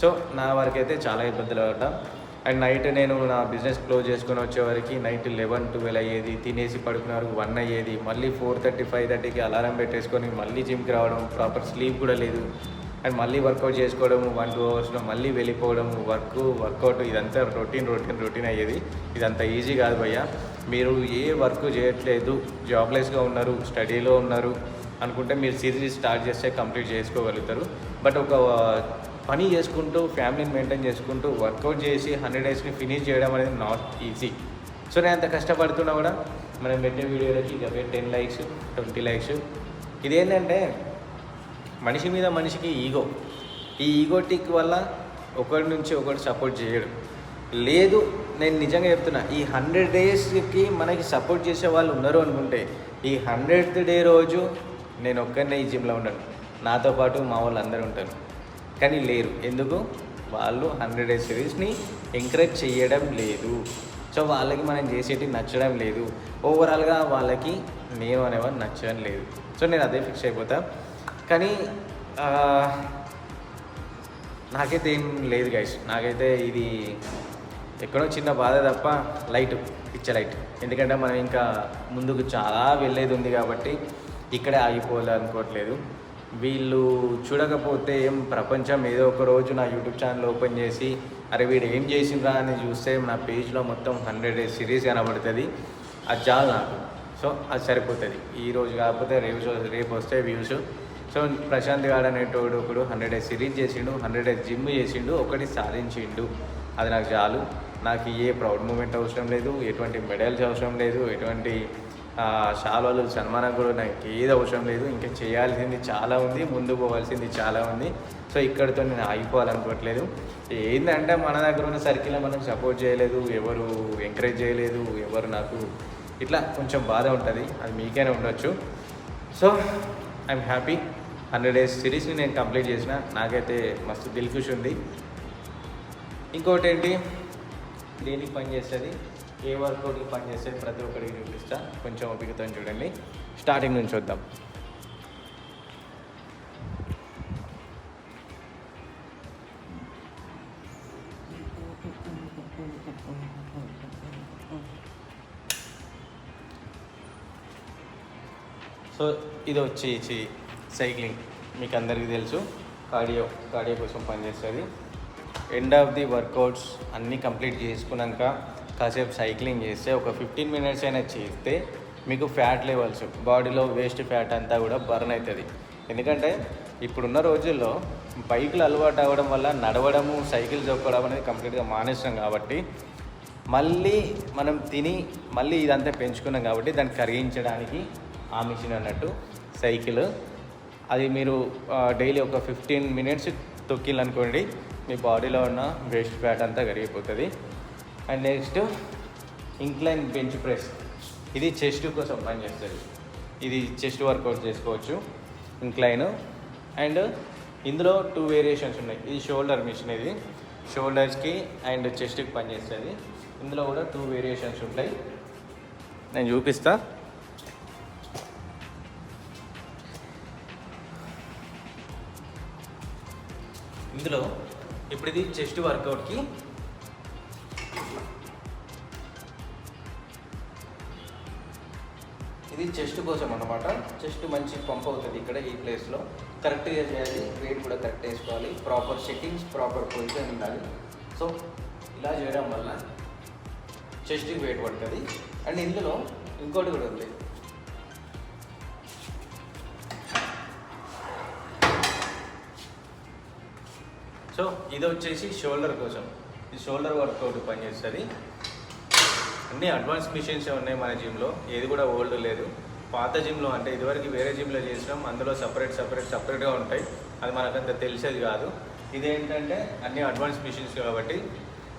సో నా వరకు అయితే చాలా ఇబ్బందులు పడ్డా. అండ్ నైట్ నేను నా బిజినెస్ క్లోజ్ చేసుకొని వచ్చేవరకు నైట్ 11-12 అయ్యేది. తినేసి పడుకున్నారు 1 అయ్యేది. మళ్ళీ 4:30-5:30కి అలారం పెట్టేసుకొని మళ్ళీ జిమ్కి రావడం, ప్రాపర్ స్లీప్ కూడా లేదు. అండ్ మళ్ళీ వర్కౌట్ చేసుకోవడము, 1-2 అవర్స్లో మళ్ళీ వెళ్ళిపోవడము, వర్కౌట్, ఇదంతా రొటీన్ అయ్యేది. ఇదంతా ఈజీ కాదు భయ్య. మీరు ఏ వర్క్ చేయట్లేదు, జాబ్లెస్గా ఉన్నారు, స్టడీలో ఉన్నారు అనుకుంటే మీరు సిరీస్ స్టార్ట్ చేస్తే కంప్లీట్ చేసుకోగలుగుతారు. బట్ ఒక పని చేసుకుంటూ, ఫ్యామిలీని మెయింటైన్ చేసుకుంటూ, వర్కౌట్ చేసి 100 డేస్ని ఫినిష్ చేయడం అనేది నాట్ ఈజీ. సో నేను అంత కష్టపడుతున్నా కూడా మనం పెట్టే వీడియోలకి ఇక 10 లైక్స్, 20 లైక్స్. ఇదేంటంటే మనిషి మీద మనిషికి ఈగో. ఈ ఈగోటిక్ వల్ల ఒకరి నుంచి ఒకటి సపోర్ట్ చేయడు. లేదు, నేను నిజంగా చెప్తున్నా, ఈ 100 డేస్కి మనకి సపోర్ట్ చేసే వాళ్ళు ఉన్నారు అనుకుంటే, ఈ 100th డే రోజు నేను ఒక్కరినే ఈ జిమ్లో ఉండను, నాతో పాటు మా వాళ్ళు అందరూ ఉంటారు. కానీ లేరు. ఎందుకు? వాళ్ళు 100 డేస్ సిరీస్ని ఎంకరేజ్ చేయడం లేదు. సో వాళ్ళకి మనం చేసేటి నచ్చడం లేదు. ఓవరాల్గా వాళ్ళకి నేను అనేవాడు నచ్చడం లేదు. సో నేను అదే ఫిక్స్ అయిపోతా. కానీ నాకైతే ఏం లేదు గైస్, నాకైతే ఇది ఎక్కడో చిన్న బాధ తప్ప లైట్, పిచ్చ లైట్. ఎందుకంటే మనం ఇంకా ముందుకు చాలా వెళ్ళేది ఉంది కాబట్టి ఇక్కడే ఆగిపోవాలి అనుకోవట్లేదు. వీళ్ళు చూడకపోతే ఏం ప్రపంచం ఏదో ఒక రోజు నా యూట్యూబ్ ఛానల్ ఓపెన్ చేసి అరే వీడు ఏం చేసిండ్రా అని చూస్తే నా పేజ్లో మొత్తం 100 days సిరీస్ కనబడుతుంది. అది చాలు నాకు. సో అది సరిపోతుంది. ఈరోజు కాకపోతే రేపు వస్తే వ్యూస్. సో ప్రశాంత్ గాడు అనేటోడు ఒకడు 100 days సిరీస్ చేసిండు, 100 days జిమ్ చేసిండు, ఒకటి సాధించిండు. అది నాకు చాలు. నాకు ఏ ప్రౌడ్ మూమెంట్ అవసరం లేదు, ఎటువంటి మెడల్స్ అవసరం లేదు, ఎటువంటి శాలువాలు సన్మానం కూడా నాకు ఏది అవసరం లేదు. ఇంకా చేయాల్సింది చాలా ఉంది, ముందు పోవాల్సింది చాలా ఉంది. సో ఇక్కడితో నేను ఆగిపోవాలనుకోవట్లేదు. ఏంటంటే మన దగ్గర ఉన్న సర్కిల్లో మనం సపోర్ట్ చేయలేదు, ఎవరు ఎంకరేజ్ చేయలేదు, ఎవరు నాకు ఇట్లా కొంచెం బాధ ఉంటుంది. అది మీకైనా ఉండొచ్చు. So I'm happy. 100 days సిరీస్ని నేను కంప్లీట్ చేసిన, నాకైతే మస్తు దిల్ ఖుషి ఉంది. ఇంకోటి ఏంటి, దేనికి పని చేస్తుంది, ఏ వర్కౌట్కి పని చేస్తుంది, ప్రతి ఒక్కరికి చూపిస్తా. కొంచెం ఓపికతో చూడండి. స్టార్టింగ్ నుంచి వద్దాం. సో ఇది వచ్చేసి సైక్లింగ్. మీకు అందరికీ తెలుసు, కార్డియో కోసం పనిచేస్తుంది. ఎండ్ ఆఫ్ ది వర్కౌట్స్ అన్నీ కంప్లీట్ చేసుకున్నాక కాసేపు సైక్లింగ్ చేస్తే ఒక 15 minutes అయినా చేస్తే మీకు ఫ్యాట్ లెవెల్స్, బాడీలో వేస్ట్ ఫ్యాట్ అంతా కూడా బర్న్ అవుతుంది. ఎందుకంటే ఇప్పుడున్న రోజుల్లో బైకులు అలవాటు అవ్వడం వల్ల నడవడము, సైకిల్ తొక్కడం అనేది కంప్లీట్గా మానేస్తాం. కాబట్టి మళ్ళీ మనం తిని మళ్ళీ ఇదంతా పెంచుకున్నాం కాబట్టి దాన్ని కరిగించడానికి ఆ మిషన్ అన్నట్టు సైకిల్. అది మీరు డైలీ ఒక 15 minutes తొక్కిలనుకోండి, మీ బాడీలో ఉన్న వేస్ట్ ఫ్యాట్ అంతా కరిగిపోతుంది. And next incline bench press. ఇది చెస్ట్ కోసం పనిచేస్తుంది. ఇది చెస్ట్ వర్కౌట్ చేసుకోవచ్చు ఇంక్లైన్. అండ్ ఇందులో 2 వేరియేషన్స్ ఉన్నాయి. ఇది షోల్డర్ మిషన్, ఇది షోల్డర్స్కి అండ్ చెస్ట్కి పనిచేస్తుంది. ఇందులో కూడా 2 వేరియేషన్స్ ఉంటాయి, నేను చూపిస్తా. ఇందులో ఇప్పుడు ఇది చెస్ట్ వర్కౌట్కి, ఇది చెస్ట్ కోసం అన్నమాట. చెస్ట్ మంచి పంప్ అవుతుంది ఇక్కడ ఈ ప్లేస్లో. కరెక్ట్గా చేయాలి, వెయిట్ కూడా కరెక్ట్ వేసుకోవాలి, ప్రాపర్ సెట్టింగ్స్, ప్రాపర్ పొజిషన్ ఉండాలి. సో ఇలా చేయడం వల్ల చెస్ట్కి వెయిట్ పడుతుంది. అండ్ ఇందులో ఇంకోటి కూడా ఉంది. సో ఇది వచ్చేసి షోల్డర్ కోసం. ఈ షోల్డర్ వర్కౌట్ పనిచేస్తుంది. అన్నీ అడ్వాన్స్ మిషన్స్ ఉన్నాయి మన జిమ్లో, ఏది కూడా ఓల్డ్ లేదు. పాత జిమ్లో అంటే ఇదివరకు వేరే జిమ్లో చేసినాం, అందులో సపరేట్గా ఉంటాయి. అది మనకంత తెలిసేది కాదు. ఇదేంటంటే అన్నీ అడ్వాన్స్ మిషన్స్ కాబట్టి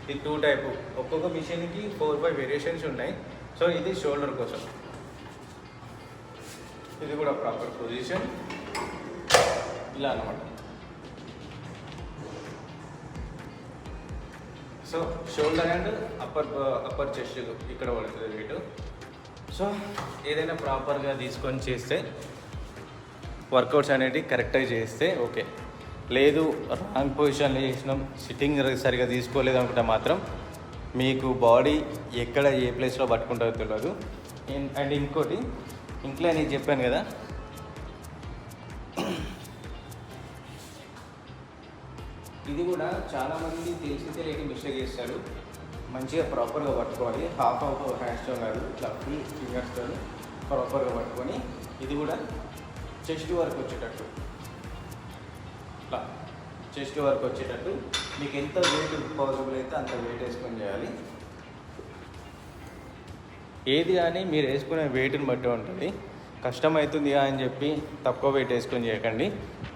ఇది 2 type. ఒక్కొక్క మిషన్కి 4-5 వేరియేషన్స్ ఉన్నాయి. సో ఇది షోల్డర్ కోసం. ఇది కూడా ప్రాపర్ పొజిషన్ ఇలా అన్నమాట. So shoulder and upper chest ఇక్కడ పడుతుంది వెయిట్. సో ఏదైనా ప్రాపర్గా తీసుకొని చేస్తే, వర్కౌట్స్ అనేవి కరెక్ట్గా చేస్తే ఓకే. లేదు రాంగ్ పొజిషన్లో చేసినాం, సిట్టింగ్ సరిగా తీసుకోలేదు అనుకుంటే మాత్రం మీకు బాడీ ఎక్కడ ఏ ప్లేస్లో పట్టుకుంటుందో తెలియదు. అండ్ ఇంకోటి ఇంక్లైన్ నేను చెప్పాను కదా, ఇది కూడా చాలామంది తెలిసి తెలియక మిస్టేక్ చేస్తారు. మంచిగా ప్రాపర్గా పట్టుకోవాలి, హాఫ్ హ్యాండ్స్తో కాదు, ఇట్లా ఫుల్ ఫింగర్స్తో ప్రాపర్గా పట్టుకొని ఇది కూడా చెస్ట్ వరకు వచ్చేటట్టు, ఇట్లా చెస్ట్ వరకు వచ్చేటట్టు మీకు ఎంత వెయిట్ పాసిబుల్ అయితే అంత వెయిట్ వేసుకొని చేయాలి. ఏది కానీ మీరు వేసుకునే వెయిట్ని బట్టి ఉంటుంది. కష్టమవుతుంది అని చెప్పి తక్కువ వెయిట్ వేసుకొని చేయకండి,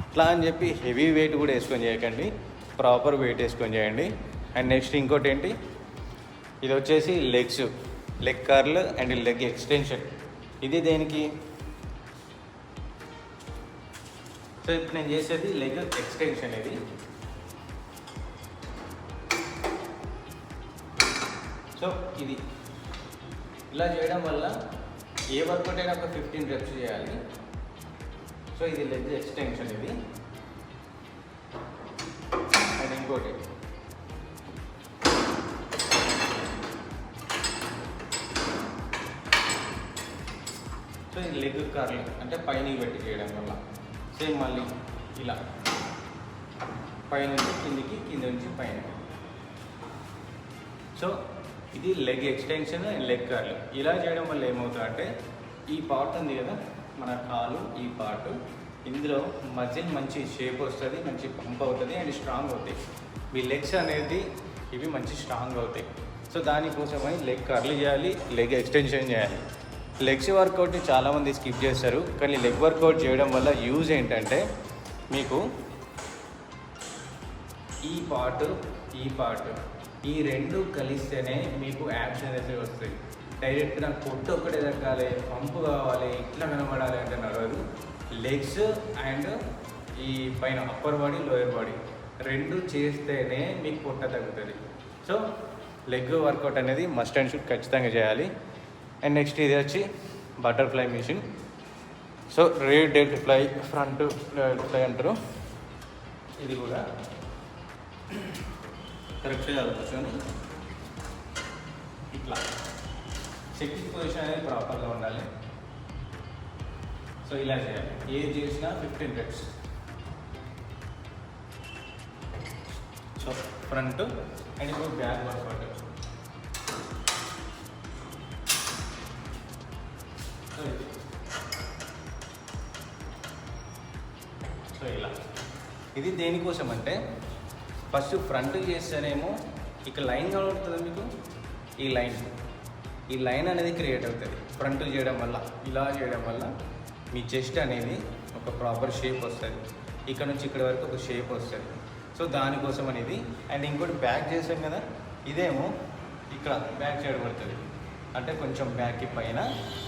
అట్లా అని చెప్పి హెవీ వెయిట్ కూడా వేసుకొని చేయకండి, ప్రాపర్ వెయిట్ వేసుకొని చేయండి. అండ్ నెక్స్ట్ ఇంకోటి ఏంటి, ఇది వచ్చేసి leg curl and leg extension. ఇది దేనికి, సో ఇప్పుడు నేను చేసేది లెగ్ ఎక్స్టెన్షన్. ఇది సో ఇది ఇలా చేయడం వల్ల ఏ వర్కౌట్ అయినా ఒక 15 reps చేయాలి. సో ఇది లెగ్ ఎక్స్టెన్షన్. ఇది ఇంకోటి సో ఈ లెగ్ కర్ల్ అంటే పైన పెట్టి చేయడం వల్ల సేమ్ మళ్ళీ ఇలా పైనుంచి కిందికి, కింద నుంచి పైన. సో ఇది leg extension and leg curl. ఇలా చేయడం వల్ల ఏమవుతుందంటే ఈ పార్ట్ ఉంది కదా మన కాలు, ఈ పార్ట్ ఇందులో మజిల్ మంచి షేప్ వస్తుంది, మంచి పంప్ అవుతుంది అండ్ స్ట్రాంగ్ అవుతాయి. మీ లెగ్స్ అనేది ఇవి మంచి స్ట్రాంగ్ అవుతాయి. సో దానికోసమని లెగ్ కర్ల్ చేయాలి, లెగ్ ఎక్స్టెన్షన్ చేయాలి. లెగ్స్ వర్కౌట్ని చాలామంది స్కిప్ చేస్తారు, కానీ లెగ్ వర్కౌట్ చేయడం వల్ల యూజ్ ఏంటంటే మీకు ఈ పార్ట్ ఈ రెండు కలిస్తేనే మీకు యాబ్స్ అనేది వస్తాయి. డైరెక్ట్ నాకు పొట్టు ఒక్కటే తగ్గాలి, పంపు కావాలి, ఇట్లా కనబడాలి అంటే నడవదు. లెగ్స్ అండ్ ఈ పైన అప్పర్ బాడీ, లోయర్ బాడీ రెండు చేస్తేనే మీకు పొట్ట తగ్గుతుంది. సో లెగ్ వర్కౌట్ అనేది మస్ట్ అండ్ షుడ్ ఖచ్చితంగా చేయాలి. అండ్ నెక్స్ట్ ఇది వచ్చి బటర్ఫ్లై మిషన్. సో రేర్ డెడ్ ఫ్లై, ఫ్రంట్ ఫ్లై అంటారు. ఇది కూడా కరెక్ట్గా కూర్చొని ఇట్లా సిట్టింగ్ పొజిషన్ అనేది ప్రాపర్గా ఉండాలి. సో ఇలా చేయాలి. ఏది చేసినా 15 reps. సో ఫ్రంట్ అండ్ ఇప్పుడు బ్యాక్ వర్కౌట్. సో ఇలా ఇది దేనికోసం అంటే ఫస్ట్ ఫ్రంట్ చేస్తేనేమో ఇక లైన్ కనబడుతుంది మీకు, ఈ లైన్ అనేది క్రియేట్ అవుతుంది ఫ్రంట్ చేయడం వల్ల. ఇలా చేయడం వల్ల మీ చెస్ట్ అనేది ఒక ప్రాపర్ షేప్ వస్తుంది, ఇక్కడ నుంచి ఇక్కడ వరకు ఒక షేప్ వస్తుంది. సో దానికోసం అనేది. అండ్ ఇంకోటి బ్యాక్ చేసాం కదా, ఇదేమో ఇక్కడ బ్యాక్ సైడ్ పడుతుంది, అంటే కొంచెం బ్యాక్కి పైన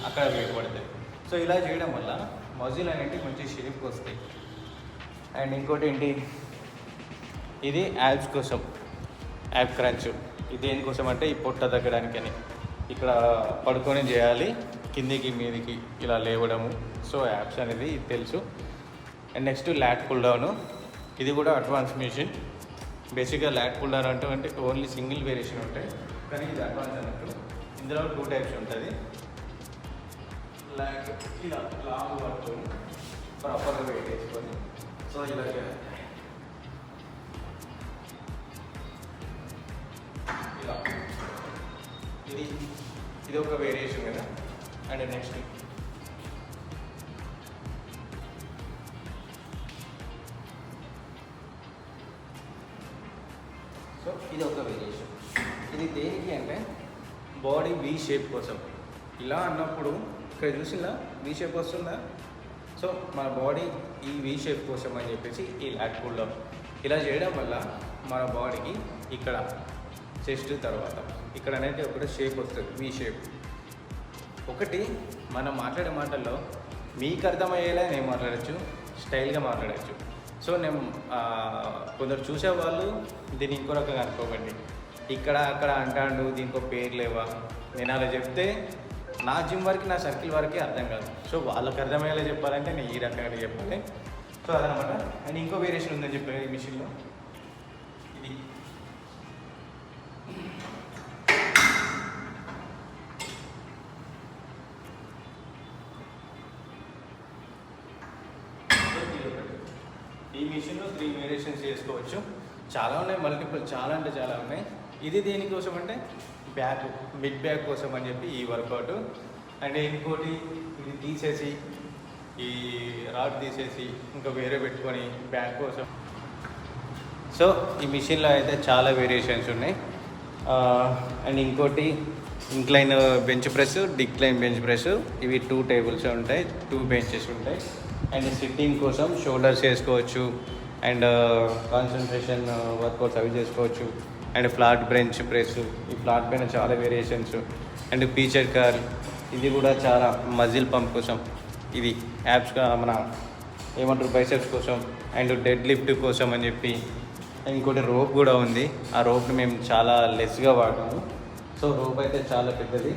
అక్కడ వెయిట్ పడుతుంది. సో ఇలా చేయడం వల్ల మజిల్ అనేది మంచి షేప్కి వస్తాయి. అండ్ ఇంకోటి ఏంటి, ఇది యాబ్స్ కోసం, యాబ్ క్రంచ్. ఇది దేనికోసం అంటే ఈ పొట్ట తగ్గడానికని. ఇక్కడ పడుకొని చేయాలి, కిందికి మీదికి ఇలా లేవడము. సో యాబ్స్ అనేది ఇది తెలుసు. And next lat pull down. ఇది కూడా అడ్వాన్స్ మిషన్. బేసిక్గా ల్యాట్ పుల్ డౌన్ అంటే ఓన్లీ సింగిల్ వేరియేషన్ ఉంటాయి, కానీ ఇది అడ్వాన్స్ అన్నట్టు. ఇందులో 2 types ఉంటుంది. ల్యాట్ ఇలా లాంగ్ పడుతుంది, ప్రాపర్గా వెయిట్ వేసుకొని. సో ఇలా చేయాలి. ఇలా ఇది ఒక వేరియేషన్ కదా. అండ్ నెక్స్ట్ సో ఇది ఒక వేరియేషన్. ఇది దేనికి అంటే బాడీ వీ షేప్ కోసం. ఇలా అన్నప్పుడు ఇక్కడ చూసినా వీ షేప్ వస్తుందా. సో మన బాడీ ఈ వీ షేప్ కోసం అని చెప్పేసి ఈ ల్యాట్ పుల్ డౌన్ ఇలా చేయడం వల్ల మన బాడీకి ఇక్కడ చెస్ట్ తర్వాత ఇక్కడ అనేది ఒకటి షేప్ వస్తుంది, వీ షేప్. ఒకటి మనం మాట్లాడే మాటల్లో మీకు అర్థమయ్యేలా నేను మాట్లాడచ్చు, స్టైల్గా మాట్లాడచ్చు. సో నేను కొందరు చూసేవాళ్ళు దీన్ని ఇంకో రకంగా అనుకోకండి, ఇక్కడ అక్కడ అంటాడు దీనికి ఒక పేరు లేవా. నేను అలా చెప్తే నా జిమ్ వరకు, నా సర్కిల్ వరకే అర్థం కాదు. సో వాళ్ళకి అర్థమయ్యేలా చెప్పాలంటే నేను ఈ రకంగా చెప్పాలి. సో అదనమాట. అండ్ ఇంకో వేరియేషన్ ఉందని చెప్పాను ఈ మిషన్లో. ఇది ఈ మిషన్లో 3 వేరియేషన్స్ చేసుకోవచ్చు. చాలా ఉన్నాయి, మల్టిపుల్, చాలా అంటే చాలా ఉన్నాయి. ఇది దేనికోసం అంటే బ్యాక్, మిడ్ బ్యాక్ కోసం అని చెప్పి ఈ వర్కౌట్. అండ్ ఇంకోటి ఇది తీసేసి, ఈ రాడ్ తీసేసి ఇంకా వేరే పెట్టుకొని బ్యాక్ కోసం. సో ఈ మిషన్లో అయితే చాలా వేరియేషన్స్ ఉన్నాయి. అండ్ ఇంకోటి incline bench press, decline bench press. ఇవి 2 tables ఉంటాయి, 2 benches ఉంటాయి. అండ్ సిట్టింగ్ కోసం షోల్డర్స్ చేసుకోవచ్చు, అండ్ కాన్సన్ట్రేషన్ వర్కౌట్స్ అవి చేసుకోవచ్చు. అండ్ ఫ్లాట్ బెంచ్ ప్రెస్, ఈ ఫ్లాట్ పైన చాలా వేరియేషన్స్. అండ్ పీచర్ కర్ల్, ఇది కూడా చాలా మజిల్ పంప్ కోసం. ఇది యాబ్స్ మన ఏమంటారు బైసెప్స్ కోసం. అండ్ డెడ్ లిఫ్ట్ కోసం అని చెప్పి. ఇంకోటి రోప్ కూడా ఉంది. ఆ రోప్ని మేము చాలా లెస్గా వాడాము. సో రోప్ అయితే చాలా పెద్దది,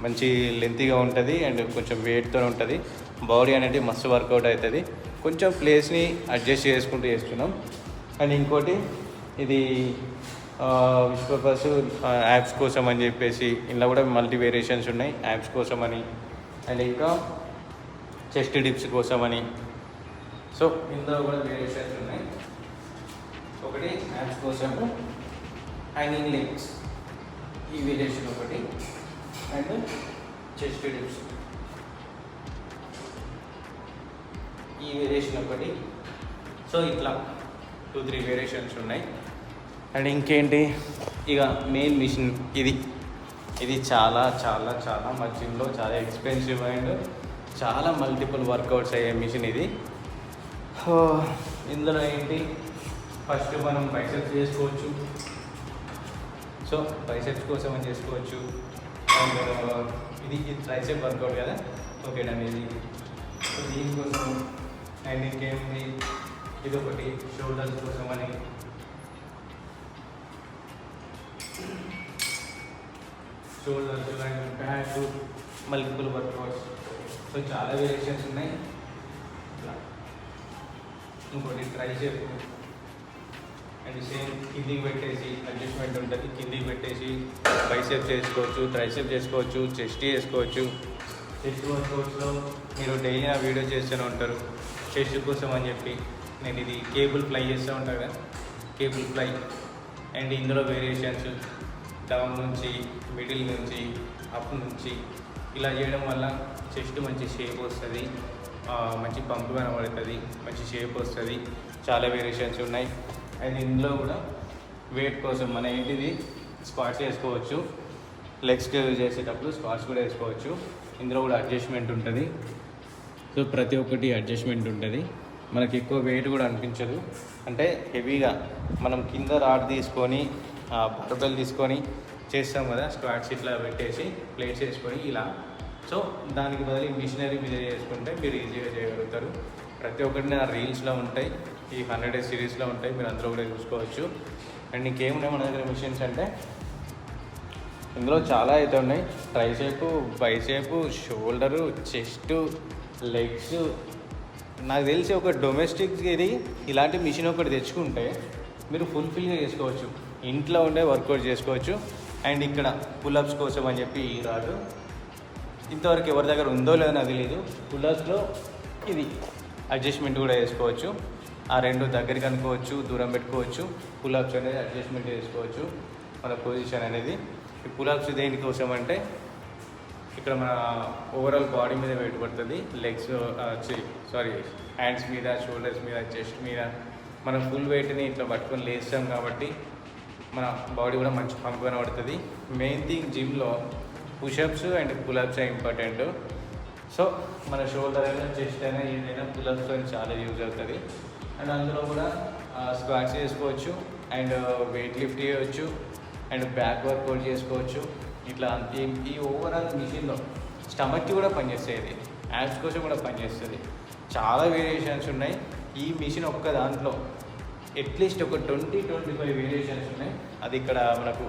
మంచి లెంతీగా ఉంటుంది అండ్ కొంచెం వెయిట్తో ఉంటుంది. బాడీ అనేది మస్తు వర్కౌట్ అవుతుంది. కొంచెం ప్లేస్ని అడ్జస్ట్ చేసుకుంటూ చేస్తున్నాం. అండ్ ఇంకోటి ఇది విశ్వపర్పస్ యాప్స్ కోసం అని చెప్పేసి ఇందులో కూడా మల్టీ వేరియేషన్స్ ఉన్నాయి యాప్స్ కోసం అని, అండ్ ఇంకా చెస్ట్ డిప్స్ కోసం అని. సో ఇందులో కూడా వేరియేషన్స్ ఉన్నాయి. ఒకటి యాప్స్ కోసం హ్యాంగింగ్ లెగ్స్ ఈ వేరియేషన్ ఒకటి, అండ్ చెస్ట్ డిప్స్ ఈ వేరియేషన్ ఒకటి. సో ఇట్లా 2-3 వేరియేషన్స్ ఉన్నాయి. అండ్ ఇంకేంటి, ఇక మెయిన్ మిషన్ ఇది చాలా చాలా చాలా మా జిమ్లో చాలా ఎక్స్పెన్సివ్ అండ్ చాలా మల్టిపుల్ వర్కౌట్స్ అయ్యే మిషన్ ఇది. ఇందులో ఏంటి, ఫస్ట్ మనం బైసెప్స్ చేసుకోవచ్చు. సో బైసెప్స్ కోసం అని చేసుకోవచ్చు. అండ్ ఇది ట్రైసెప్ వర్కౌట్ కదా, ఓకే డన్. ఇది దీనికోసం. అండ్ ఇంకేంటి, ఇది ఒకటి షోల్డర్స్ కోసం అని. Shoulders and back multiple workouts. So చాలా వేరియేషన్స్ ఉన్నాయి. ఇంకోటి ట్రైసెప్ అండ్ సేమ్ కిందికి పెట్టేసి అడ్జస్ట్మెంట్ ఉంటుంది, కిందికి పెట్టేసి బైసెప్స్ చేసుకోవచ్చు, ట్రైసెప్ చేసుకోవచ్చు, చెస్ట్ చేసుకోవచ్చు. చెస్ట్ వర్కౌట్స్లో మీరు డైలీ నా వీడియో చేస్తూనే ఉంటారు చెస్ట్ కోసం అని చెప్పి. నేను ఇది కేబుల్ ఫ్లై చేస్తూ ఉంటాను కదా, కేబుల్ ఫ్లై. అండ్ ఇందులో వేరియేషన్స్ డౌన్ నుంచి, మిడిల్ నుంచి, అప్ నుంచి ఇలా చేయడం వల్ల చెస్ట్ మంచి షేప్ వస్తుంది, మంచి పంపు కనబడుతుంది, మంచి షేప్ వస్తుంది. చాలా వేరియేషన్స్ ఉన్నాయి. అండ్ ఇందులో కూడా వెయిట్ కోసం మన ఏంటిది స్క్వాట్స్ వేసుకోవచ్చు, లెగ్స్ చేసేటప్పుడు స్క్వాట్స్ కూడా వేసుకోవచ్చు. ఇందులో కూడా అడ్జస్ట్మెంట్ ఉంటుంది. సో ప్రతి ఒక్కటి అడ్జస్ట్మెంట్ ఉంటుంది. మనకి ఎక్కువ వెయిట్ కూడా అనిపించదు. అంటే హెవీగా మనం కింద రాడ్ తీసుకొని బార్బెల్ తీసుకొని చేస్తాం కదా, స్క్వాట్స్ ఇట్లా పెట్టేసి ప్లేట్స్ వేసుకొని ఇలా. సో దానికి బదులు మిషనరీ మీద చేసుకుంటే మీరు ఈజీగా చేయగలుగుతారు. ప్రతి ఒక్కటి నా రీల్స్లో ఉంటాయి, ఈ 100 days సిరీస్లో ఉంటాయి, మీరు అందరూ కూడా చూసుకోవచ్చు. అండ్ ఇంకేమున్నాయి మన దగ్గర మిషన్స్ అంటే, ఇందులో చాలా అయితే ఉన్నాయి. ట్రైసేపు, బైసేపు, షోల్డరు, చెస్ట్, లెగ్స్. నాకు తెలిసి ఒక డొమెస్టిక్కి ఇది ఇలాంటి మిషన్ ఒకటి తెచ్చుకుంటే మీరు ఫుల్ఫిల్గా చేసుకోవచ్చు, ఇంట్లో ఉండే వర్కౌట్ చేసుకోవచ్చు. అండ్ ఇక్కడ పుల్అప్స్ కోసం అని చెప్పి ఈ రాడు ఇంతవరకు ఎవరి దగ్గర ఉందో లేదో నాకు తెలియదు. పుల్అప్స్లో ఇది అడ్జస్ట్మెంట్ కూడా వేసుకోవచ్చు. ఆ రెండు దగ్గరికి అనుకోవచ్చు, దూరం పెట్టుకోవచ్చు. పుల్అప్స్ అనేది అడ్జస్ట్మెంట్ చేసుకోవచ్చు మన పొజిషన్ అనేది. ఈ పుల్అప్స్ దేనికోసం అంటే ఇక్కడ మన ఓవరాల్ బాడీ మీద వెయిట్ పడుతుంది, లెగ్స్ హ్యాండ్స్ మీద, షోల్డర్స్ మీద, చెస్ట్ మీద మనం ఫుల్ వెయిట్ని ఇట్లా పట్టుకొని లేస్తాం కాబట్టి మన బాడీ కూడా మంచి పంప్ కనబడుతుంది. మెయిన్ థింగ్ జిమ్లో push-ups and pull-ups important. So మన షోల్డర్ అయినా, చెస్ట్ అయినా, ఏదైనా పుల్అప్స్తో చాలా యూజ్ అవుతుంది. అండ్ అందులో కూడా స్క్వాట్స్ చేసుకోవచ్చు, అండ్ వెయిట్ లిఫ్ట్ చేయవచ్చు, అండ్ బ్యాక్ వర్కౌట్ చేసుకోవచ్చు. ఇట్లా ఈ ఓవరాల్ మిషన్లో స్టమక్కి కూడా పనిచేస్తుంది, ఇది యాప్స్ కోసం కూడా పనిచేస్తుంది. చాలా వేరియేషన్స్ ఉన్నాయి ఈ మిషన్ ఒక్క దాంట్లో. అట్లీస్ట్ ఒక 20-25 వేరియేషన్స్ ఉన్నాయి. అది ఇక్కడ మనకు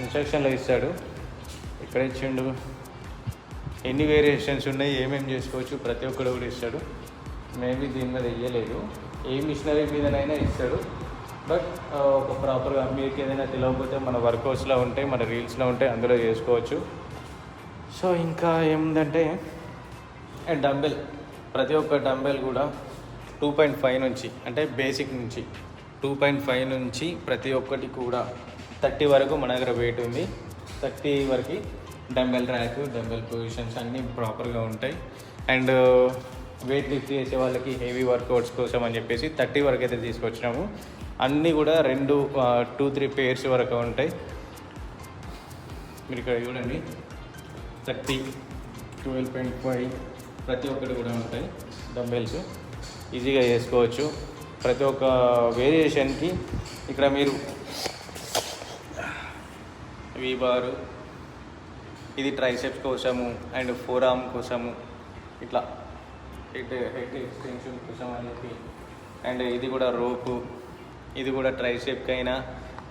ఇన్స్ట్రక్షన్లో ఇస్తాడు, ఇక్కడ ఇచ్చిండు ఎన్ని వేరియేషన్స్ ఉన్నాయి, ఏమేమి చేసుకోవచ్చు ప్రతి ఒక్కరు కూడా ఇస్తాడు. మేబీ దీని మీద ఇవ్వలేదు, ఏ మిషనరీ మీదనైనా ఇస్తాడు. బట్ ఒక ప్రాపర్గా మీకు ఏదైనా తెలియకపోతే మన వర్కౌట్స్లో ఉంటాయి, మన రీల్స్లో ఉంటాయి, అందులో చేసుకోవచ్చు. సో ఇంకా ఏముందంటే డంబెల్, ప్రతి ఒక్క డంబెల్ కూడా 2.5 నుంచి, అంటే బేసిక్ నుంచి 2.5 నుంచి ప్రతి ఒక్కటి కూడా 30 వరకు మన దగ్గర వెయిట్ ఉంది. 30 వరకు డంబెల్ ర్యాక్, డంబెల్ పొజిషన్స్ అన్నీ ప్రాపర్గా ఉంటాయి. అండ్ వెయిట్ లిఫ్ట్ చేసే వాళ్ళకి హెవీ వర్కౌట్స్ కోసం అని చెప్పేసి 30 వరకు అయితే తీసుకొచ్చినాము. అన్నీ కూడా 2-3 పేర్స్ వరకు ఉంటాయి. మీరు ఇక్కడ చూడండి 30, 12.5 ప్రతి ఒక్కటి కూడా ఉంటాయి డంబెల్స్. ఈజీగా చేసుకోవచ్చు ప్రతి ఒక్క వేరియేషన్కి. ఇక్కడ మీరు వీ బారు, ఇది ట్రైసెప్స్ కోసము అండ్ ఫోర్ ఆర్మ్ కోసము, ఇట్లా హెడ్ ఎక్స్టెన్షన్ కోసం అని చెప్పి. అండ్ ఇది కూడా రోపు, ఇది కూడా ట్రైసెప్కి అయినా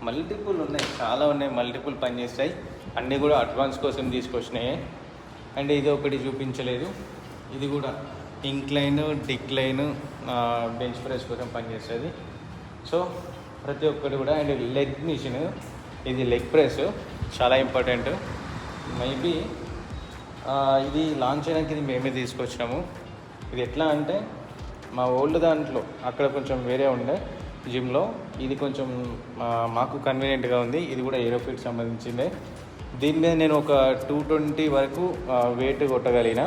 మల్టిపుల్ ఉన్నాయి, చాలా ఉన్నాయి, మల్టిపుల్ పనిచేస్తాయి. అన్నీ కూడా అడ్వాన్స్ కోసం తీసుకొచ్చినాయి. అండ్ ఇది ఒకటి చూపించలేదు, ఇది కూడా ఇంక్లైన్, డిక్లైన్, బెంచ్ ప్రెస్ కోసం పనిచేస్తుంది. సో ప్రతి ఒక్కటి కూడా. అండ్ లెగ్ మిషన్, ఇది లెగ్ ప్రెస్ చాలా ఇంపార్టెంట్. మేబీ ఇది లాంచ్ చేయడానికి ఇది మేమే తీసుకొచ్చినాము. ఇది ఎట్లా అంటే మా ఓల్డ్ దాంట్లో అక్కడ కొంచెం వేరే ఉండే జిమ్లో, ఇది కొంచెం మాకు కన్వీనియంట్గా ఉంది. ఇది కూడా ఏరోఫిట్ సంబంధించిందే. దీని మీద నేను ఒక 220 వరకు వెయిట్ కొట్టగలిగిన,